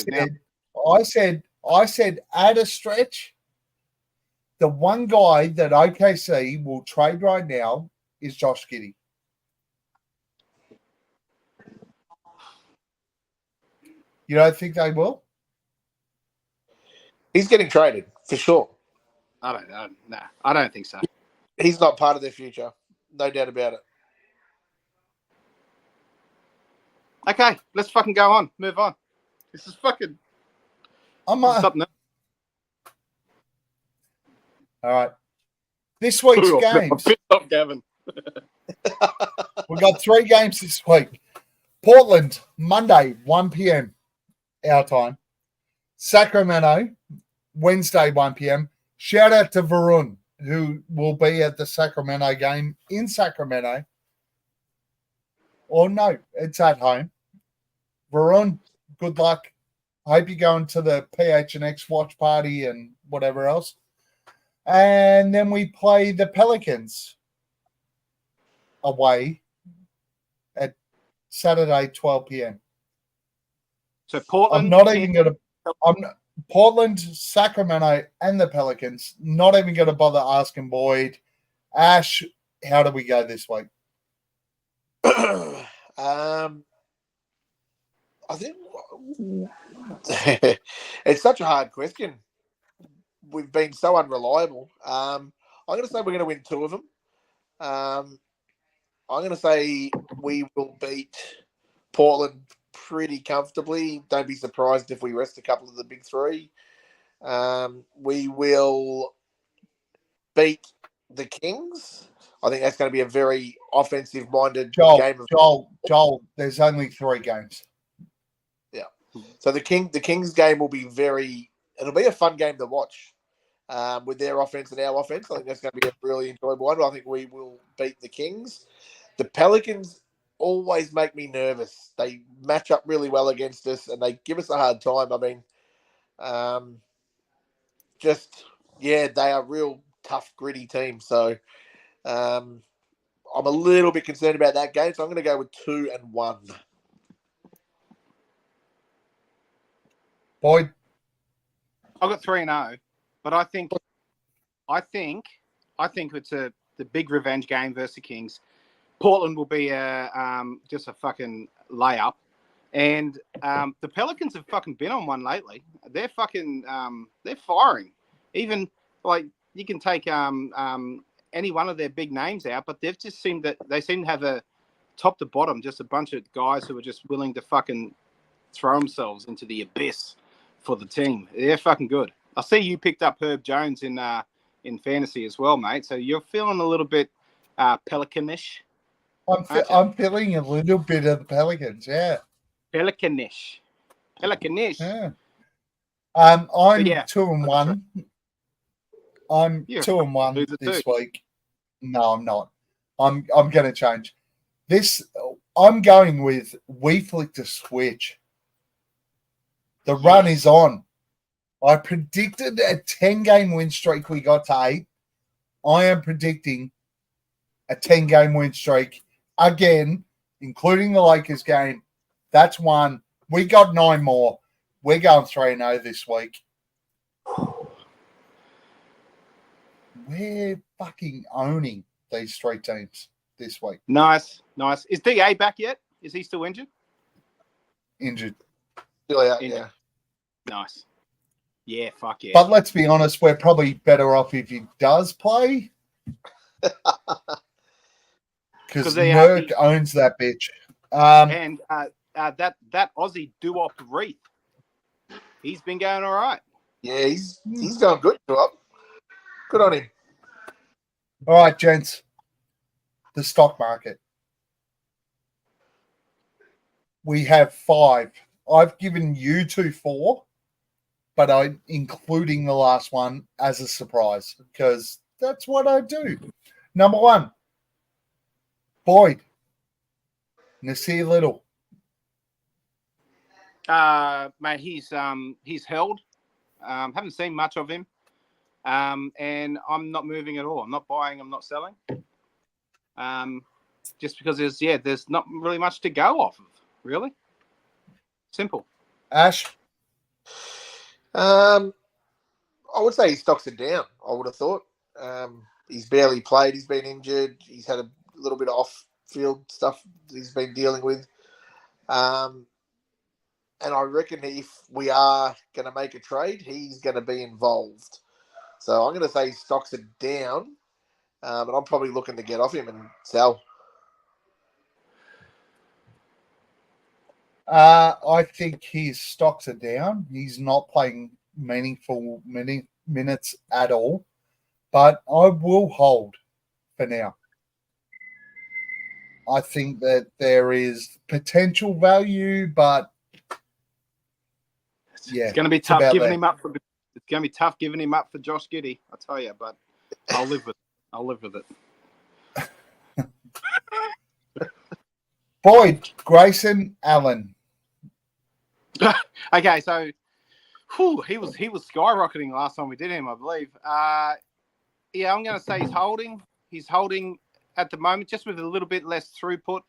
said at a stretch, the one guy that OKC will trade right now is Josh Giddey. You don't think they will? He's getting traded for sure. I don't know. Nah, I don't think so. He's not part of their future. No doubt about it. Okay, let's fucking go on. Move on. This is fucking something else. All right. This week's games. Pissed off, Gavin. We've got 3 games this week. Portland, Monday, 1 p.m. our time. Sacramento, Wednesday, 1 p.m. Shout out to Varun, who will be at the Sacramento game in Sacramento. Or no, it's at home. Varun, good luck. I hope you're going to the PHNX watch party and whatever else. And then we play the Pelicans away at Saturday, 12 p.m. So Portland. I'm not even going to. Portland, Sacramento, and the Pelicans. Not even going to bother asking Boyd. Ash, How do we go this week? I think it's such a hard question. We've been so unreliable. I'm going to say we're going to win 2 of them. I'm going to say we will beat Portland pretty comfortably. Don't be surprised if we rest a couple of the big 3. We will beat the Kings. I think that's going to be a very offensive-minded game. Joel, there's only 3 games. Yeah. So the Kings game will be it'll be a fun game to watch with their offense and our offense. I think that's going to be a really enjoyable one. I think we will beat the Kings. The Pelicans always make me nervous. They match up really well against us and they give us a hard time. I mean, they are a real tough, gritty team. So I'm a little bit concerned about that game. So I'm going to go with 2-1. Boyd? I've got 3-0, but I think it's the big revenge game versus the Kings. Portland will be just a fucking layup, and the Pelicans have fucking been on one lately. They're fucking they're firing. Even like you can take any one of their big names out, but they seem to have a top to bottom just a bunch of guys who are just willing to fucking throw themselves into the abyss for the team. They're fucking good. I see you picked up Herb Jones in fantasy as well, mate. So you're feeling a little bit Pelicanish. I'm feeling a little bit of the Pelicans, yeah. Pelicanish. Yeah. I'm yeah, 2-1. I'm 2-1 this week. No, I'm not. I'm going to change this. I'm going with we flicked a switch. The run is on. I predicted a 10-game win streak. We got to 8. I am predicting a 10-game win streak again, including the Lakers game. That's 1. We got 9 more. We're going 3-0 this week. We're fucking owning these 3 teams this week. Nice. Is DA back yet? Is he still injured? Injured. Still out, yeah. Nice. Yeah, fuck yeah. But let's be honest, we're probably better off if he does play. Because Merck owns that bitch. And that Aussie Duop Reef, he's been going all right. Yeah, he's going good, Duop. Good on him. All right, gents. The stock market. We have 5. I've given you 4, but I'm including the last one as a surprise because that's what I do. Number 1, Boyd. Nasir Little. Mate, he's held. Haven't seen much of him. And I'm not moving at all. I'm not buying. I'm not selling. Just because there's not really much to go off of. Really simple. Ash. I would say his stocks are down. I would have thought. He's barely played. He's been injured. He's had a little bit of off-field stuff that he's been dealing with. And I reckon if we are going to make a trade, he's going to be involved. So I'm going to say his stocks are down, but I'm probably looking to get off him and sell. I think his stocks are down. He's not playing meaningful minutes at all, but I will hold for now. I think that there is potential value, but it's going to be tough giving him up for. It's going to be tough giving him up for Josh Giddey, I tell you, but I'll live with it. Boyd, Grayson, Allen. Okay, so he was skyrocketing last time we did him, I believe. I'm going to say he's holding. He's holding at the moment, just with a little bit less throughput.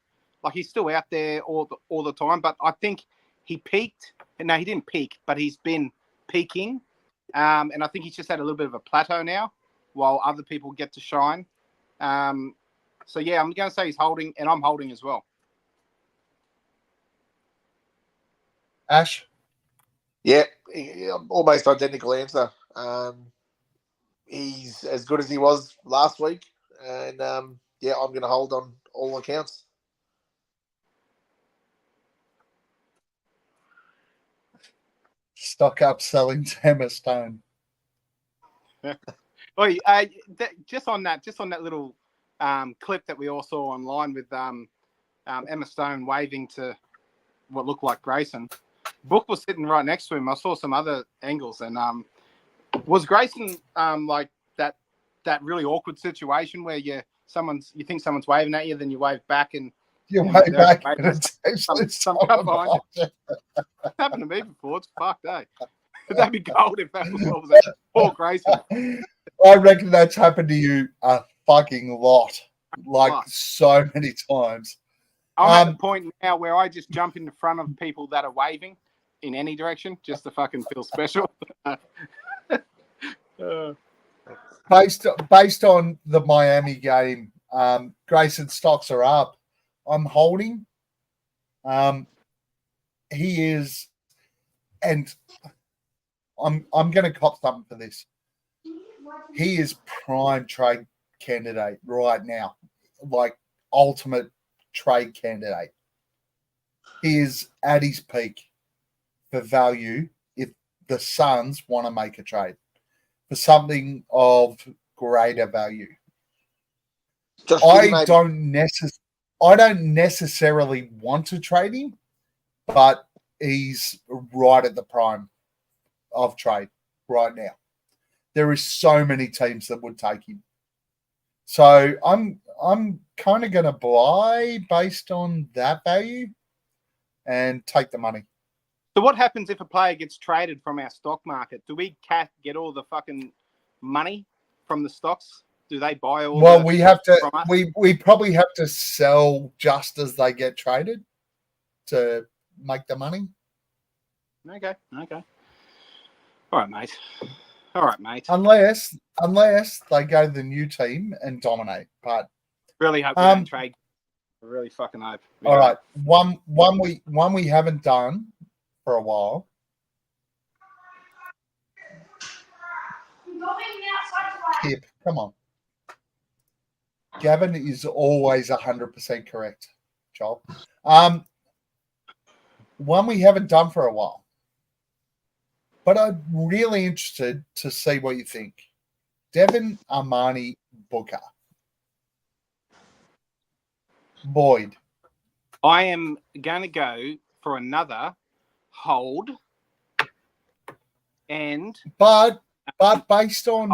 Like he's still out there all the time, but I think he peaked. No, he didn't peak, but he's been peaking. And I think he's just had a little bit of a plateau now while other people get to shine. So yeah, I'm going to say he's holding, and I'm holding as well. Ash? Yeah, almost identical answer. He's as good as he was last week, and yeah, I'm going to hold on all accounts. Stock up selling Emma Stone. Oh, just on that little clip that we all saw online with Emma Stone waving to what looked like Grayson. Book was sitting right next to him. I saw some other angles, and was Grayson like that really awkward situation where you think someone's waving at you, then you wave back, and You're way back, but it's actually some come behind you. It's happened to me before. It's fucked, eh? That'd be gold if that was what was that. Poor Grayson. I reckon that's happened to you a fucking lot, like so many times. I'm at the point now where I just jump in the front of people that are waving in any direction just to fucking feel special. Based on the Miami game, Grayson stocks are up. I'm holding. He is, and I'm going to cop something for this. He is prime trade candidate right now, like ultimate trade candidate. He is at his peak for value if the Suns want to make a trade for something of greater value. I don't necessarily want to trade him, but he's right at the prime of trade right now. There is so many teams that would take him. So I'm kind of going to buy based on that value and take the money. So what happens if a player gets traded from our stock market? Do we get all the fucking money from the stocks? Do they buy all? Well, we have to. We probably have to sell just as they get traded to make the money. Okay. All right, mate. Unless they go to the new team and dominate. But really hope we don't trade. I really fucking hope. All right. One we haven't done for a while. Tip, come on. Gavin is always 100% correct, Joel. One we haven't done for a while. But I'm really interested to see what you think. Devin Armani Booker. Boyd. I am going to go for another hold. But based on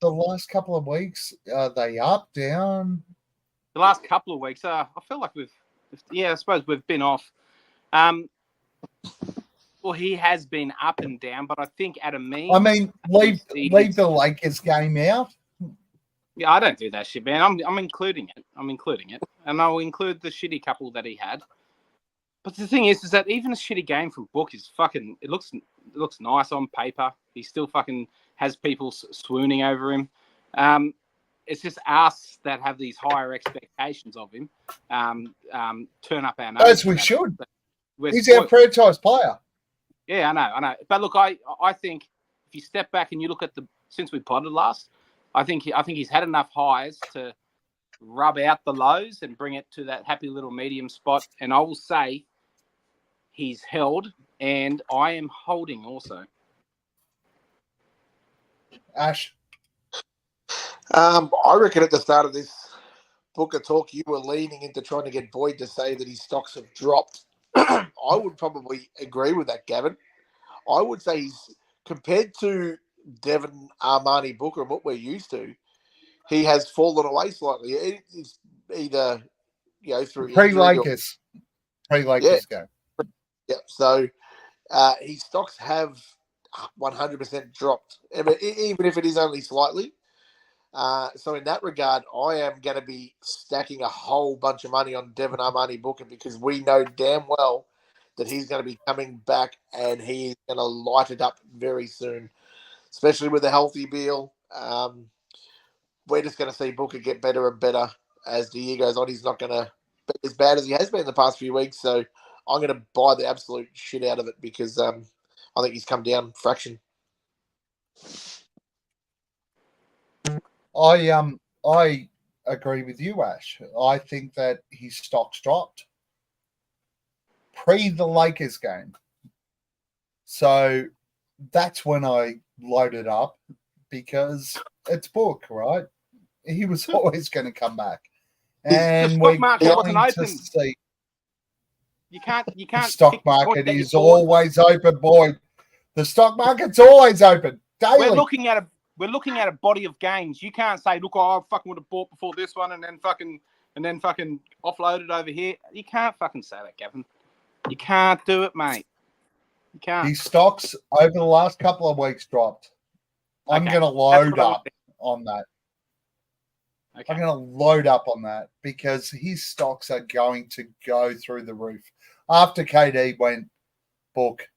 the last couple of weeks, are they up, down? The last couple of weeks, I feel like I suppose we've been off. Well, he has been up and down, but I think at a mean. I mean, leave the Lakers game out. Yeah, I don't do that shit, man. I'm including it. And I'll include the shitty couple that he had. But the thing is that even a shitty game from Book is fucking. It looks nice on paper. He still fucking has people swooning over him. It's just us that have these higher expectations of him. Turn up our nose. As we should. He's our franchise player. Yeah, I know. But look, I think if you step back and you look at since we potted last, I think he's had enough highs to rub out the lows and bring it to that happy little medium spot. And I will say he's held, and I am holding also. Ash? I reckon at the start of this Booker talk, you were leaning into trying to get Boyd to say that his stocks have dropped. I would probably agree with that, Gavin. I would say he's, compared to Devin Armani Booker and what we're used to, he has fallen away slightly. It's either, through pre-Lakers go. Yeah, so his stocks have 100% dropped, even if it is only slightly. So in that regard, I am going to be stacking a whole bunch of money on Devin Armani Booker because we know damn well that he's going to be coming back and he's going to light it up very soon, especially with a healthy Beal. we're just going to see Booker get better and better as the year goes on. He's not going to be as bad as he has been in the past few weeks. So I'm going to buy the absolute shit out of it because I think he's come down fraction. I agree with you, Ash. I think that his stock's dropped pre the Lakers game. So that's when I loaded up because it's Book, right? He was always going to come back. And we're going to see. You can't. The stock market is always open, boy. The stock market's always open daily. We're looking at a body of games. You can't say, look, I fucking would have bought before this one and then fucking offloaded over here. You can't fucking say that, Gavin. You can't do it, mate. You can't. His stocks over the last couple of weeks dropped. I'm going to load up on that. Okay. I'm going to load up on that because his stocks are going to go through the roof. After KD went, Book,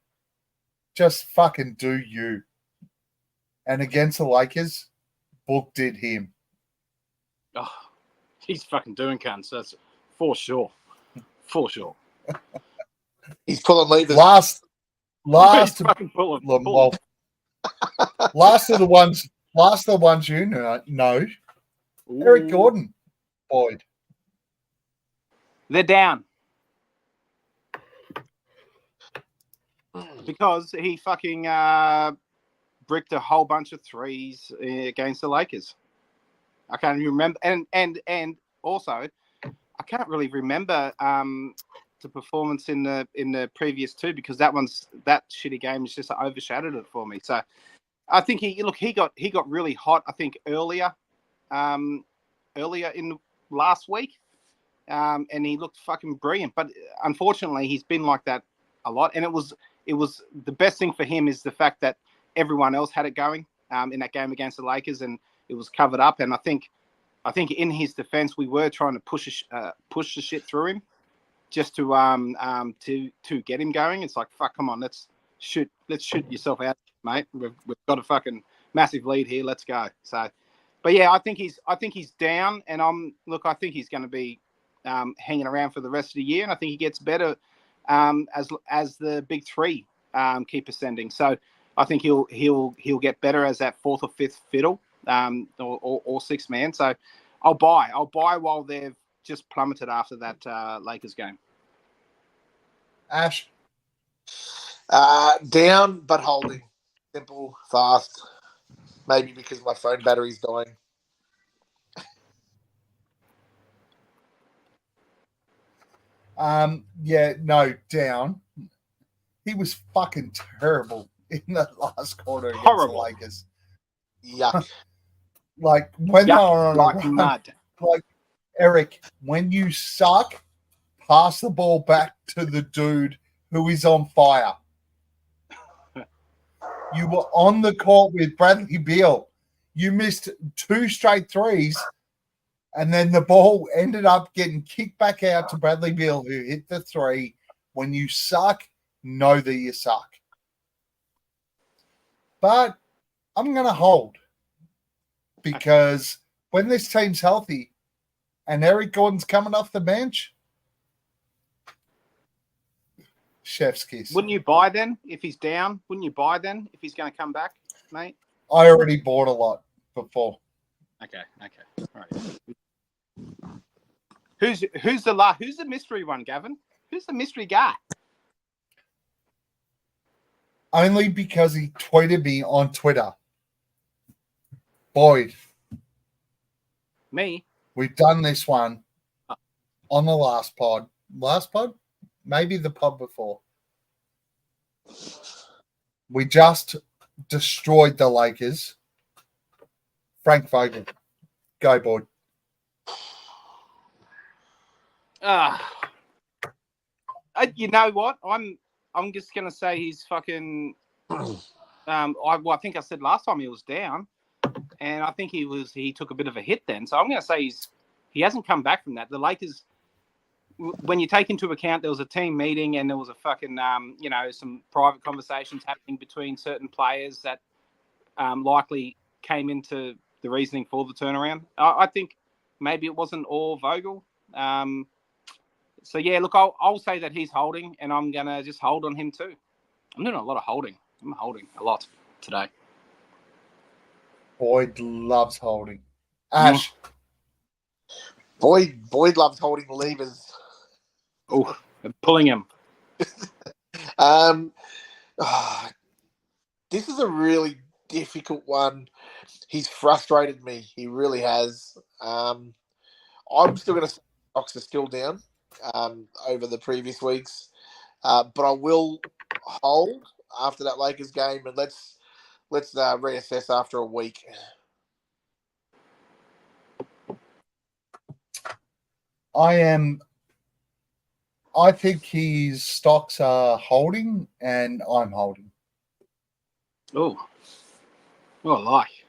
just fucking do you. And against the Lakers, Book did him. Oh, he's fucking doing cunts. That's for sure. For sure. He's pulling levers. Last Last of the ones you know. Ooh. Eric Gordon, Boyd. They're down. Because he fucking bricked a whole bunch of threes against the Lakers. I can't even remember. And also, I can't really remember the performance in the previous two because that shitty game has just overshadowed it for me. So I think he got really hot. I think earlier in last week, and he looked fucking brilliant. But unfortunately, he's been like that a lot. And it was the best thing for him is the fact that everyone else had it going in that game against the Lakers, and it was covered up. And I think in his defense, we were trying to push the shit through him just to get him going. It's like, fuck, come on, let's shoot yourself out, mate. We've got a fucking massive lead here. Let's go. So, but yeah, I think he's down, and I think he's going to be hanging around for the rest of the year, and I think he gets better as the big three keep ascending. So I think he'll get better as that fourth or fifth fiddle or sixth man. So I'll buy while they've just plummeted after that Lakers game. Ash? Down but holding. Simple, fast. Maybe because my phone battery's dying. Down. He was fucking terrible in the last quarter against Horrible. the Lakers. Yeah. Like when they were on like a run, mud. like Eric, when you suck, pass the ball back to the dude who is on fire. You were on the court with Bradley Beal. You missed 2 straight threes, and then the ball ended up getting kicked back out to Bradley Beal, who hit the 3. When you suck, know that you suck. But I'm going to hold because when this team's healthy and Eric Gordon's coming off the bench, chef's kiss. Wouldn't you buy then if he's down? Wouldn't you buy then if he's going to come back, mate? I already bought a lot before. Okay. All right. Who's the mystery one, Gavin? Who's the mystery guy? Only because he tweeted me on Twitter. Boyd. Me? We've done this one on the last pod. Last pod? Maybe the pod before. We just destroyed the Lakers. Frank Vogel. Go, Boyd. You know what? I'm just gonna say he's fucking. I think I said last time he was down, and I think he took a bit of a hit then. So I'm gonna say he hasn't come back from that. The Lakers, when you take into account there was a team meeting and there was a fucking some private conversations happening between certain players that likely came into the reasoning for the turnaround. I think maybe it wasn't all Vogel. So yeah, look, I'll say that he's holding, and I'm gonna just hold on him too. I'm doing a lot of holding. I'm holding a lot today. Boyd loves holding. Ash. Boyd loves holding levers. Oh, pulling him. This is a really difficult one. He's frustrated me. He really has. I'm still going to say stocks are still down over the previous weeks, but I will hold after that Lakers game, and let's reassess after a week. I think his stocks are holding, and I'm holding. Oh, well, I like.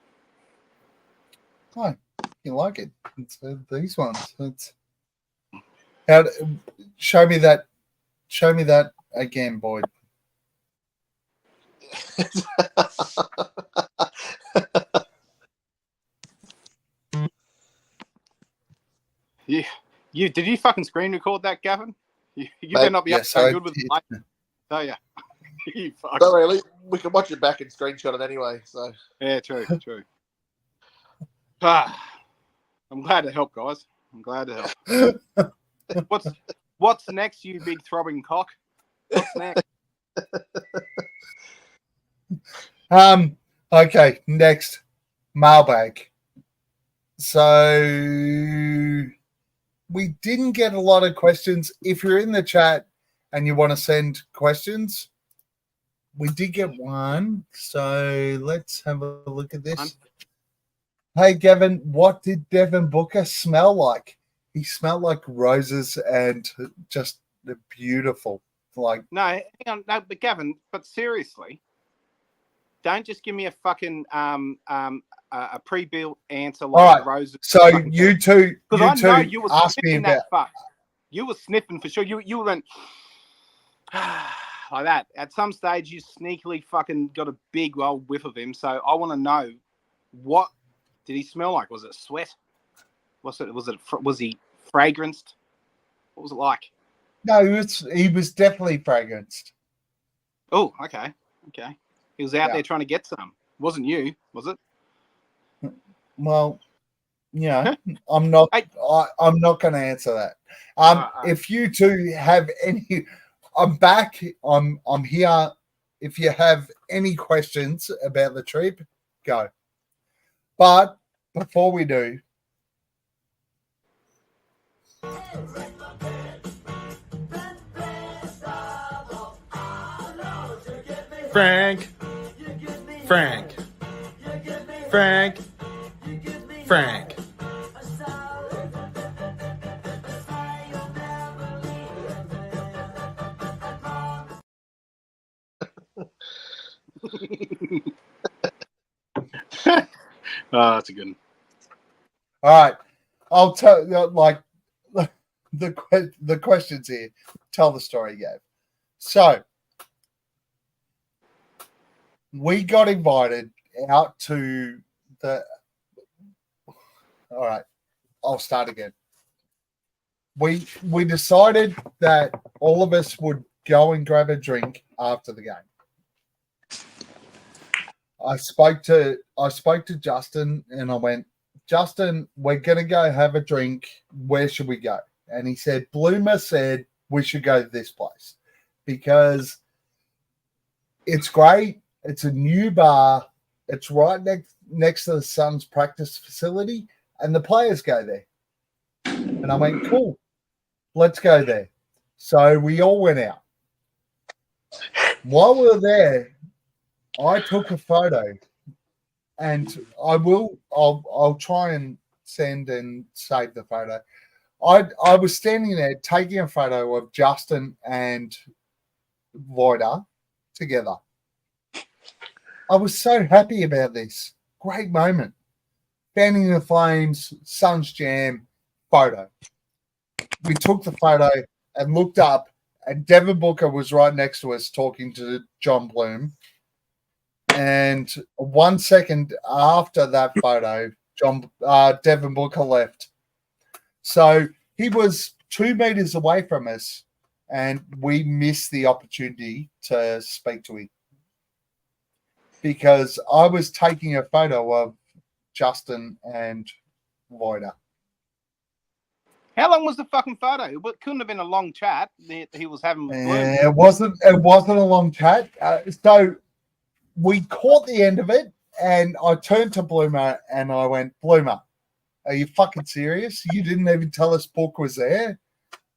Oh, you like it? It's these ones. Show me that again, Boyd. Did you fucking screen record that, Gavin? You better not be up so good with the light. Oh yeah. You fuck. Don't worry, we can watch it back and screenshot it anyway. So yeah, true. I'm glad to help, guys. I'm glad to help. What's next, you big throbbing cock? What's next? Okay, next mailbag. So we didn't get a lot of questions. If you're in the chat and you want to send questions, we did get one. So let's have a look at this. Hey, Gavin, what did Devin Booker smell like? He smelled like roses and just beautiful. Like no, hang on, no, but Gavin, but seriously, don't just give me a fucking a pre-built answer like roses. So you two, because I know you were asked me sniffing about. that fuck. You were sniffing for sure. You went like that. At some stage, you sneakily fucking got a big old whiff of him. So I want to know, what did he smell like? Was it sweat? Was he fragranced? What was it like? No, he was definitely fragranced. Oh, okay. He was out there trying to get some. It wasn't you, was it? Well, I'm not. I'm not going to answer that. If you two have any, I'm back. I'm here. If you have any questions about the trip, go. But before we do, Frank. Oh, that's a good one. All right. I'll tell like the questions here. Tell the story, Gav. So we got invited out to the. All right, I'll start again. We decided that all of us would go and grab a drink after the game. I spoke to Justin and I went, Justin, we're gonna go have a drink. Where should we go? And he said, Bloomer said we should go to this place because it's great. It's a new bar. It's right next to the Suns practice facility, and the players go there. And I went, cool, let's go there. So we all went out. While we were there, I took a photo, and I'll try and send and save the photo. I was standing there taking a photo of Justin and Voida together. I was so happy about this. Great moment. Fanning the Flames, Suns Jam, photo. We took the photo and looked up, and Devin Booker was right next to us talking to John Bloom. And 1 second after that photo, Devin Booker left. So he was 2 meters away from us, and we missed the opportunity to speak to him because I was taking a photo of Justin and Voida. How long was the fucking photo? It couldn't have been a long chat that he was having with Bloom. It wasn't a long chat. So we caught the end of it, and I turned to Bloomer and I went, Bloomer, are you fucking serious? You didn't even tell us Book was there?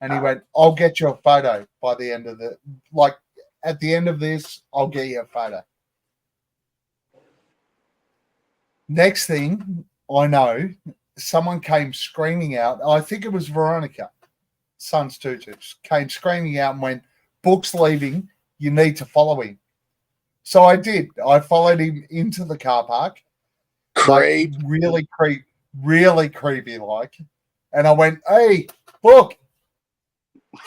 And he went, I'll get you a photo by the end of at the end of this, I'll get you a photo. Next thing I know, someone came screaming out. I think it was Veronica, Suns Tutu, came screaming out and went, Book's leaving. You need to follow him. So I did. I followed him into the car park. Creep. Really creepy like. And I went, hey, Book,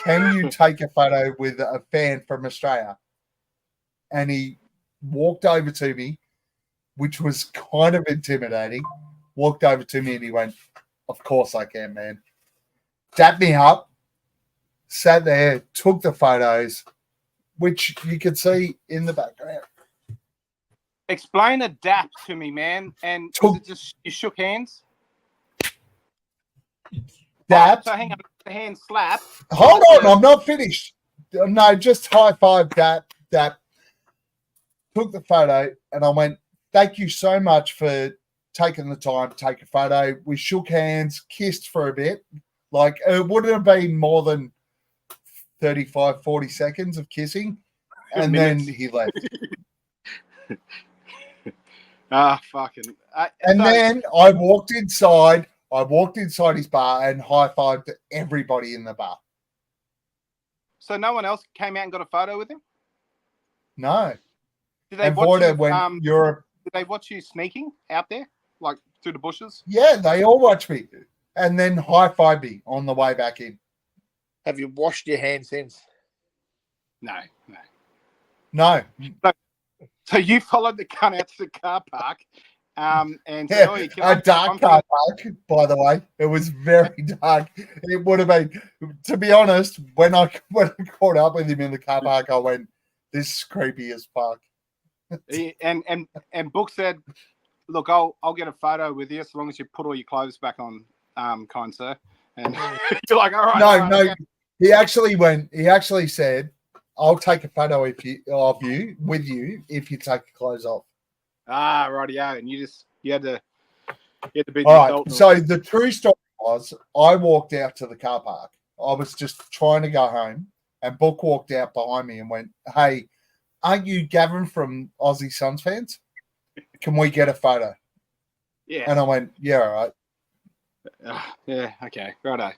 can you take a photo with a fan from Australia? And he walked over to me, which was kind of intimidating. Walked over to me and he went, of course I can, man. Dapped me up, sat there, took the photos, which you can see in the background. Explain a dap to me, man. And was it just you shook hands? Dap. So hang on, the hand slap. Hold on, I'm not finished. No, just high five, dap. Took the photo and I went, thank you so much for taking the time to take a photo. We shook hands, kissed for a bit. Like, it wouldn't have been more than 35, 40 seconds of kissing. And then he left. Fucking. Then I walked inside his bar and high-fived everybody in the bar. So no one else came out and got a photo with him? No. Did they And watch Voida you, went, Europe. Did they watch you sneaking out there, like through the bushes? Yeah, they all watched me. And then high-fived me on the way back in. Have you washed your hands since? No. So you followed the cunt out to the car park, and said, a dark car park, by the way. It was very dark. It would have been, to be honest, when I caught up with him in the car park, I went, "This is creepy as fuck." And Book said, "Look, I'll get a photo with you as long as you put all your clothes back on, kind sir." And you're like, "All right." No. Okay. He actually said, I'll take a photo with you if you take your clothes off. Rightio. And you had to be the all right. adult. So the true story was I walked out to the car park. I was just trying to go home and Book walked out behind me and went, hey, aren't you Gavin from Aussie Suns Fans? Can we get a photo? Yeah. And I went, yeah, all right. Yeah, okay. Righto.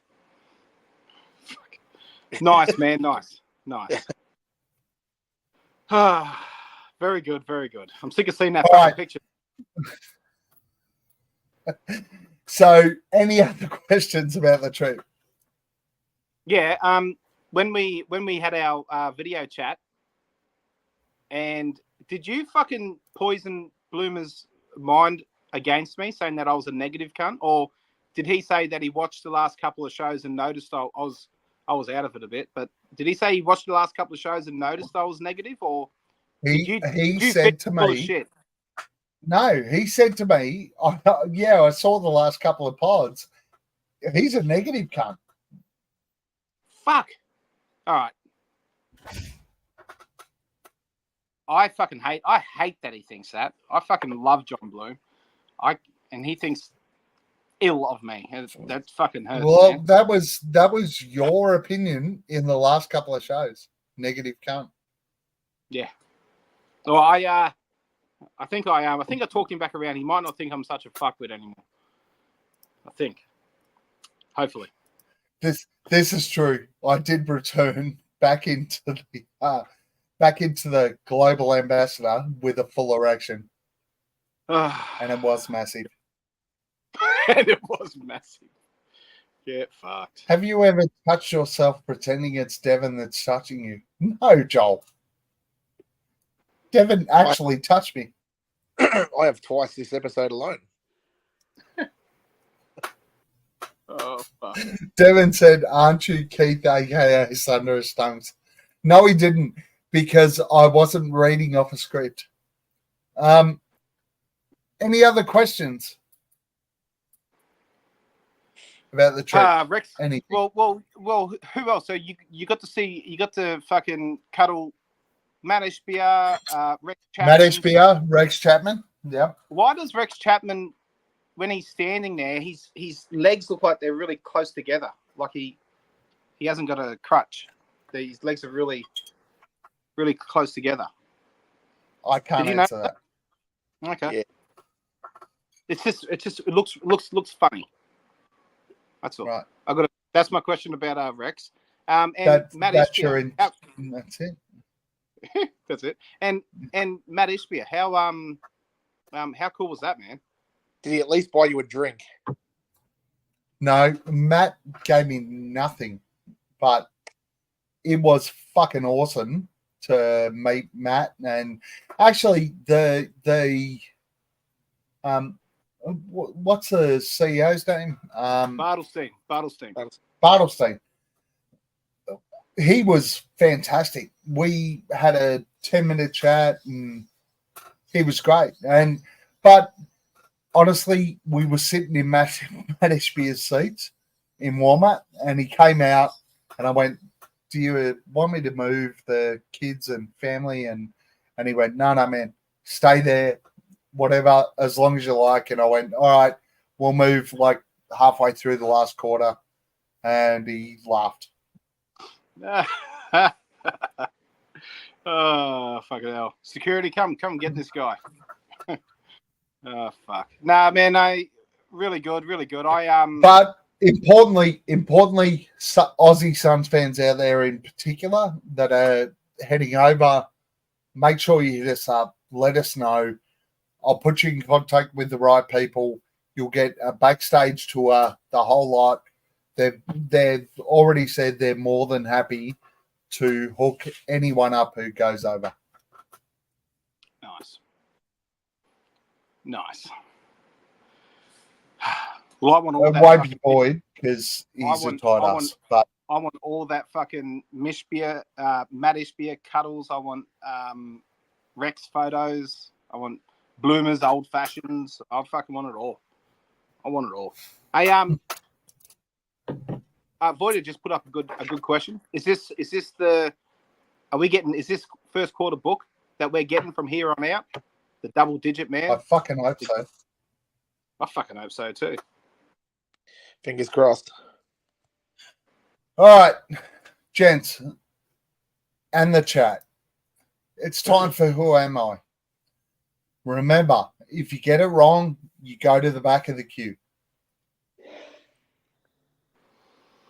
Nice, man. Nice. Very good. I'm sick of seeing that fucking picture. So, any other questions about the trip? Yeah. When we had our video chat, and did you fucking poison Bloomer's mind against me, saying that I was a negative cunt, or did he say that he watched the last couple of shows and noticed I was out of it a bit? But did he say he watched the last couple of shows and noticed I was negative, or he said to me? No, he said to me, I saw the last couple of pods. He's a negative cunt. Fuck. All right. I hate that he thinks that. I fucking love John Bloom. And he thinks ill of me. That fucking hurts. Well, man. that was your opinion in the last couple of shows. Negative cunt. Yeah. Well, I think I am. I think I talked him back around. He might not think I'm such a fuckwit anymore. I think. Hopefully. This is true. I did return back into the global ambassador with a full erection. And it was massive. Get fucked. Have you ever touched yourself pretending it's Devin that's touching you? No, Joel. Devin actually touched me. I have twice this episode alone. Oh, fuck. Devin said, "Aren't you Keith, aka Thunder Stunks?" No, he didn't, because I wasn't reading off a script. Any other questions about the trip? Rex. Anything? Well. Who else? So you got to fucking cuddle Matt Ishbia, Rex Chapman. Matt Ishbia, Rex Chapman. Yeah. Why does Rex Chapman, when he's standing there, his legs look like they're really close together, like he hasn't got a crutch. His legs are really, really close together. I can't answer that. Okay. Yeah. It looks funny. That's all. Right. That's my question about Rex. And Matt That's Ishbia. That's it. That's it. And Matt Ishbia, how cool was that, man? Did he at least buy you a drink? No, Matt gave me nothing, but it was fucking awesome to meet Matt. And actually, what's the CEO's name? Bartelstein. He was fantastic. We had a 10-minute chat, and he was great. But honestly, we were sitting in Matt Ishbia's seats in Walmart, and he came out, and I went, "Do you want me to move the kids and family?" And he went, No, man, stay there, whatever, as long as you like. And I went, all right, we'll move like halfway through the last quarter. And he laughed. Oh, fucking hell. Security, come get this guy. Oh, fuck. Nah, man, really good. But importantly, Aussie Suns fans out there in particular that are heading over, make sure you hit us up. Let us know. I'll put you in contact with the right people. You'll get a backstage tour, the whole lot. They've already said they're more than happy to hook anyone up who goes over. Nice. Well, I want all that. It won't be Boyd because he's a tight ass. But I want all that fucking Mishbia, Matt Ishbia cuddles. I want Rex photos. I want bloomers, old fashions. I fucking want it all. I want it all. Hey, Voida just put up a good question. Is this first quarter book that we're getting from here on out? The double digit man? I fucking hope so. I fucking hope so too. Fingers crossed. All right, gents and the chat. It's time for Who Am I? Remember, if you get it wrong, you go to the back of the queue.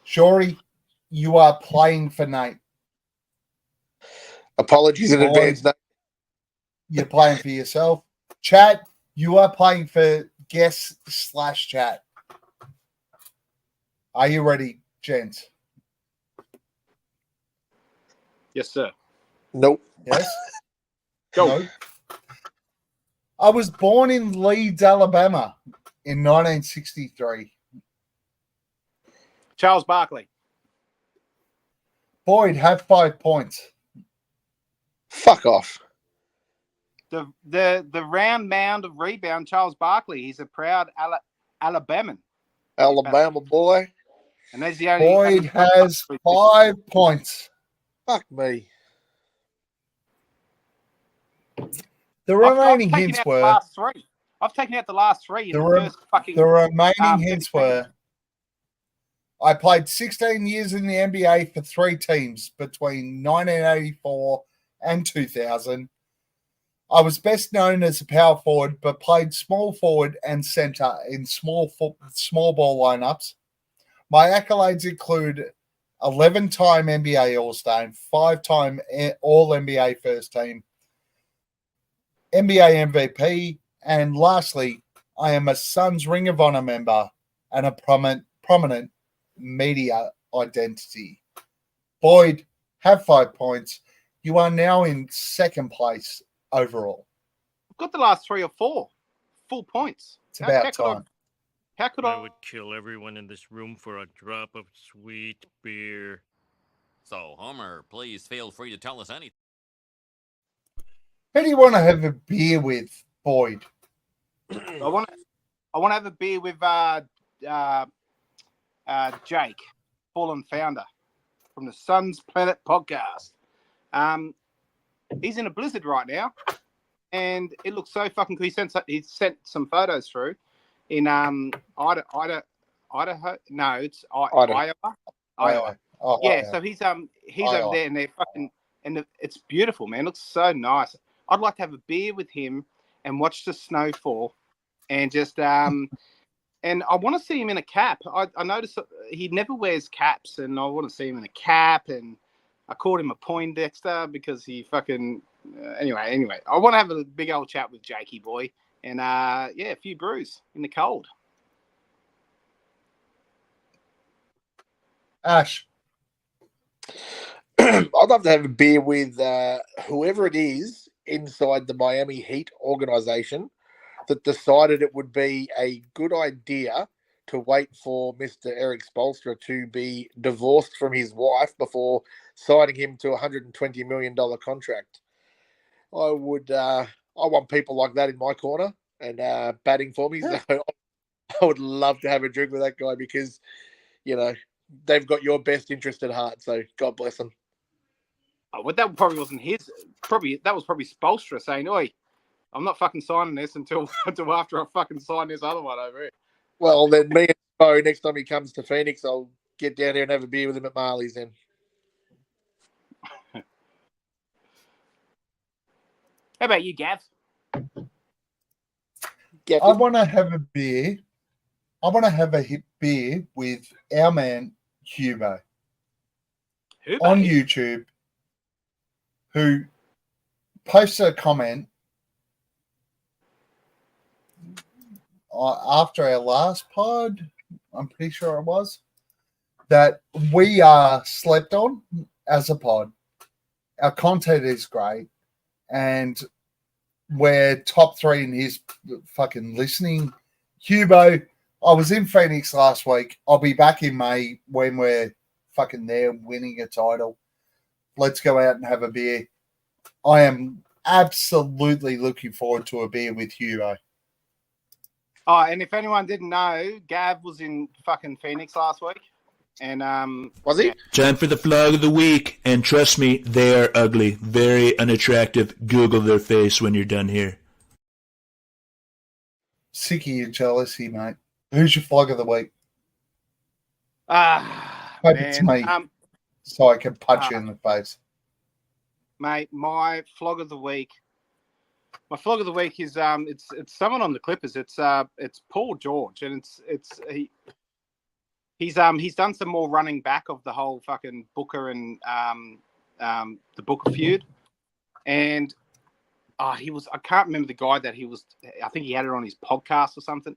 Shorey, you are playing for Nate. Apologies in advance, Nate. You're playing for yourself. Chat, you are playing for guest/chat. Are you ready, gents? Yes, sir. Nope. Yes? Go. No. I was born in Leeds, Alabama in 1963. Charles Barkley. Boyd, have 5 points. Fuck off. The round mound of rebound, Charles Barkley. He's a proud Alabaman. Alabama boy. And there's the only. Boyd has 5 points. Fuck me. The remaining hints were. I've taken out the last three. The remaining hints were. I played 16 years in the NBA for 3 teams between 1984 and 2000. I was best known as a power forward, but played small forward and center in small ball lineups. My accolades include 11-time NBA All-Star, 5-time All-NBA First Team, NBA MVP, and lastly, I am a Suns Ring of Honor member and a prominent media identity. Boyd, have 5 points. You are now in second place overall. I've got the last 3 or 4 full points. It's about time. How could I I? would kill everyone in this room for a drop of sweet beer. So, Homer, please feel free to tell us anything. Who do you want to have a beer with, Boyd? I want to have a beer with Jake, fallen founder from the Suns Planet podcast. He's in a blizzard right now, and it looks so fucking cool. He sent some photos through in Idaho. No, it's Iowa. Iowa. Oh, Yeah, so he's over there, and they're fucking, and it's beautiful, man. It looks so nice. I'd like to have a beer with him and watch the snow fall, and just and I want to see him in a cap. I noticed he never wears caps, and I want to see him in a cap. And I called him a Poindexter because he fucking anyway. I want to have a big old chat with Jakey boy, and a few brews in the cold. Ash. I'd love to have a beer with whoever it is inside the Miami Heat organization that decided it would be a good idea to wait for Mr. Eric Spoelstra to be divorced from his wife before signing him to a $120 million contract. I want people like that in my corner and batting for me. So I would love to have a drink with that guy because, they've got your best interest at heart. So God bless them. Oh, well, that probably wasn't his. That was probably Spoelstra saying, "Oi, I'm not fucking signing this until after I fucking sign this other one over here." Well, then me and Bo, next time he comes to Phoenix, I'll get down here and have a beer with him at Marley's then. How about you, Gav? I want to have a beer. I want to have a beer with our man, Hubo, on YouTube, who posted a comment after our last pod, I'm pretty sure it was, that we are slept on as a pod. Our content is great, and we're top 3 in his fucking listening. Hubo, I was in Phoenix last week. I'll be back in May when we're fucking there winning a title. Let's go out and have a beer. I am absolutely looking forward to a beer with Hubo. Oh, and if anyone didn't know, Gav was in fucking Phoenix last week. And was he? Yeah. Time for the flog of the week, and trust me, they are ugly, very unattractive. Google their face when you're done here. Sick of your jealousy, mate. Who's your flog of the week? Hope it's me, so I can punch you in the face. Mate, my flog of the week. My flog of the week is it's someone on the Clippers. It's Paul George, and he's done some more running back of the whole fucking Booker and the Booker feud, and I can't remember the guy that he was. I think he had it on his podcast or something,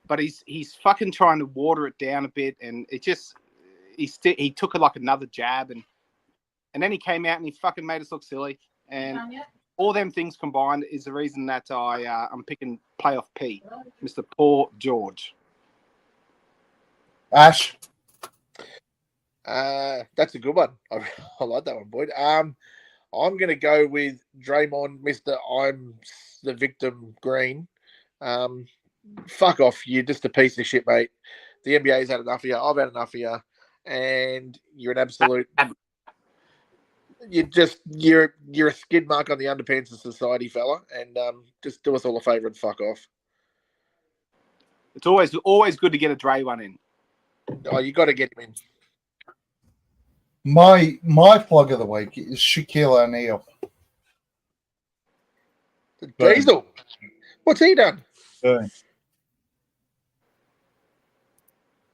but he's fucking trying to water it down a bit, and it just he took it like another jab, and then he came out and he fucking made us look silly, and all them things combined is the reason that I'm picking playoff P, Mr. Paul George. Ash? That's a good one. I like that one, Boyd. I'm going to go with Draymond, Mr. I'm the victim Green. Fuck off. You're just a piece of shit, mate. The NBA's had enough of you. I've had enough of you. And you're an absolute... You're a skid mark on the underpants of society, fella. And just do us all a favour and fuck off. It's always good to get a Dre one in. Oh, you got to get him in. My flog of the week is Shaquille O'Neal. Diesel. What's he done?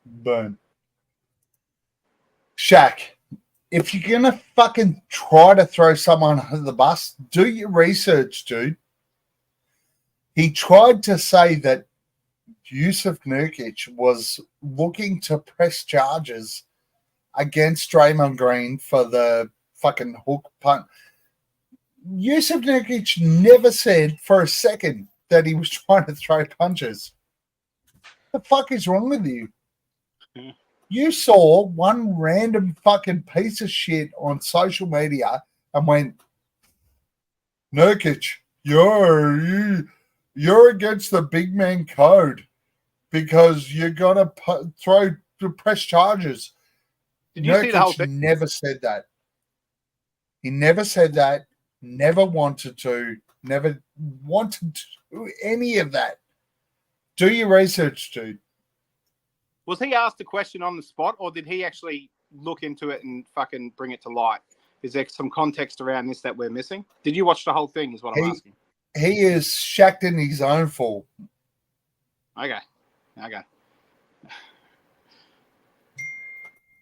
Boom. Shaq, if you're going to fucking try to throw someone under the bus, do your research, dude. He tried to say that Yusuf Nurkic was looking to press charges against Draymond Green for the fucking hook punt. Yusuf Nurkic never said for a second that he was trying to throw punches. The fuck is wrong with you? Yeah. You saw one random fucking piece of shit on social media and went, Nurkic, you're against the big man code because you're gonna press charges. Did you see the whole Nurkic thing? never said that. He never said that. Never wanted to. Never wanted to do any of that. Do your research, dude. Was he asked a question on the spot, or did he actually look into it and fucking bring it to light? Is there some context around this that we're missing? Did you watch the whole thing? Is what I'm asking. He is shacked in his own fall. Okay.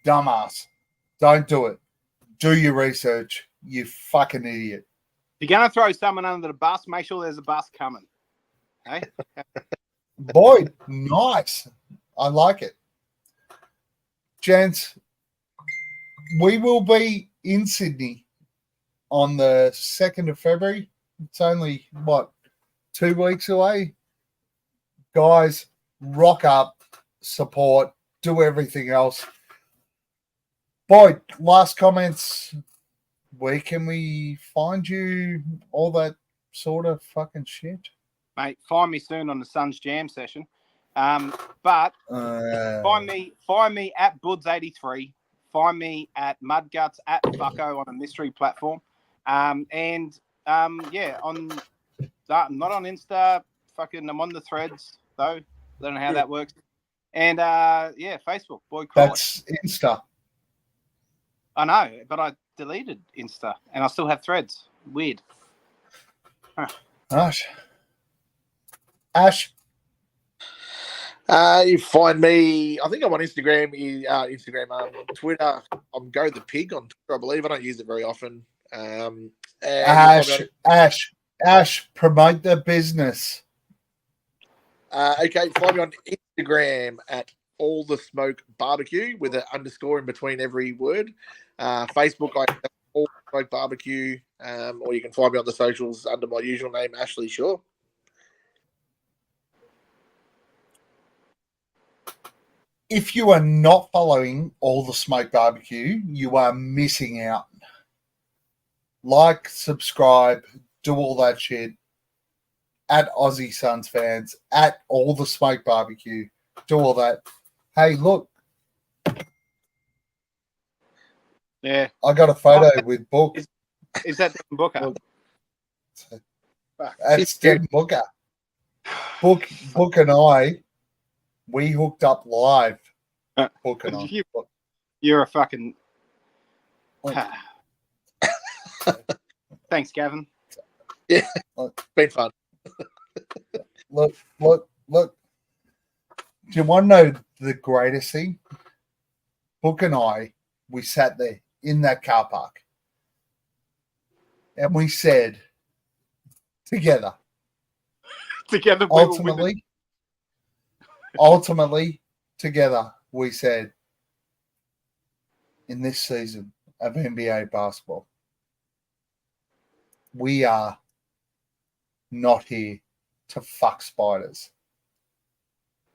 Dumbass. Don't do it. Do your research, you fucking idiot. If you're gonna throw someone under the bus, make sure there's a bus coming. Hey? Boy, nice. I like it. Gents, we will be in Sydney on the 2nd of February. It's only, 2 weeks away? Guys, rock up, support, do everything else. Boy, last comments. Where can we find you? All that sort of fucking shit. Mate, find me soon on the Suns Jam session. But find me at Buds83. Find me at Mudguts at Fucko on a mystery platform. On not on Insta. Fucking, I'm on the threads though. Don't know how that works. And Facebook. Boy, that's Insta. I know, but I deleted Insta and I still have threads. Weird. Huh. Ash. You find me. I think I'm on Instagram. Twitter. I'm Go the Pig on Twitter, I believe. I don't use it very often. Ash, promote the business. Okay, find me on Instagram at All the Smoke Barbecue with an underscore in between every word. Facebook, I have All the Smoke Barbecue, or you can find me on the socials under my usual name, Ashley Shaw. If you are not following All the Smoke Barbecue, you are missing out. Like, subscribe, do all that shit. At Aussie Suns Fans, at All the Smoke Barbecue, do all that. Hey, look. Yeah. I got a photo with Book. Is that Devin Booker? That's Devin Booker. Book and I, we hooked up live. Book and I. You're a fucking... Thanks, Gavin. Yeah, been fun. Look. Do you want to know the greatest thing? Book and I, we sat there in that car park. And we said, together, ultimately, together, we said, in this season of NBA basketball, we are not here to fuck spiders.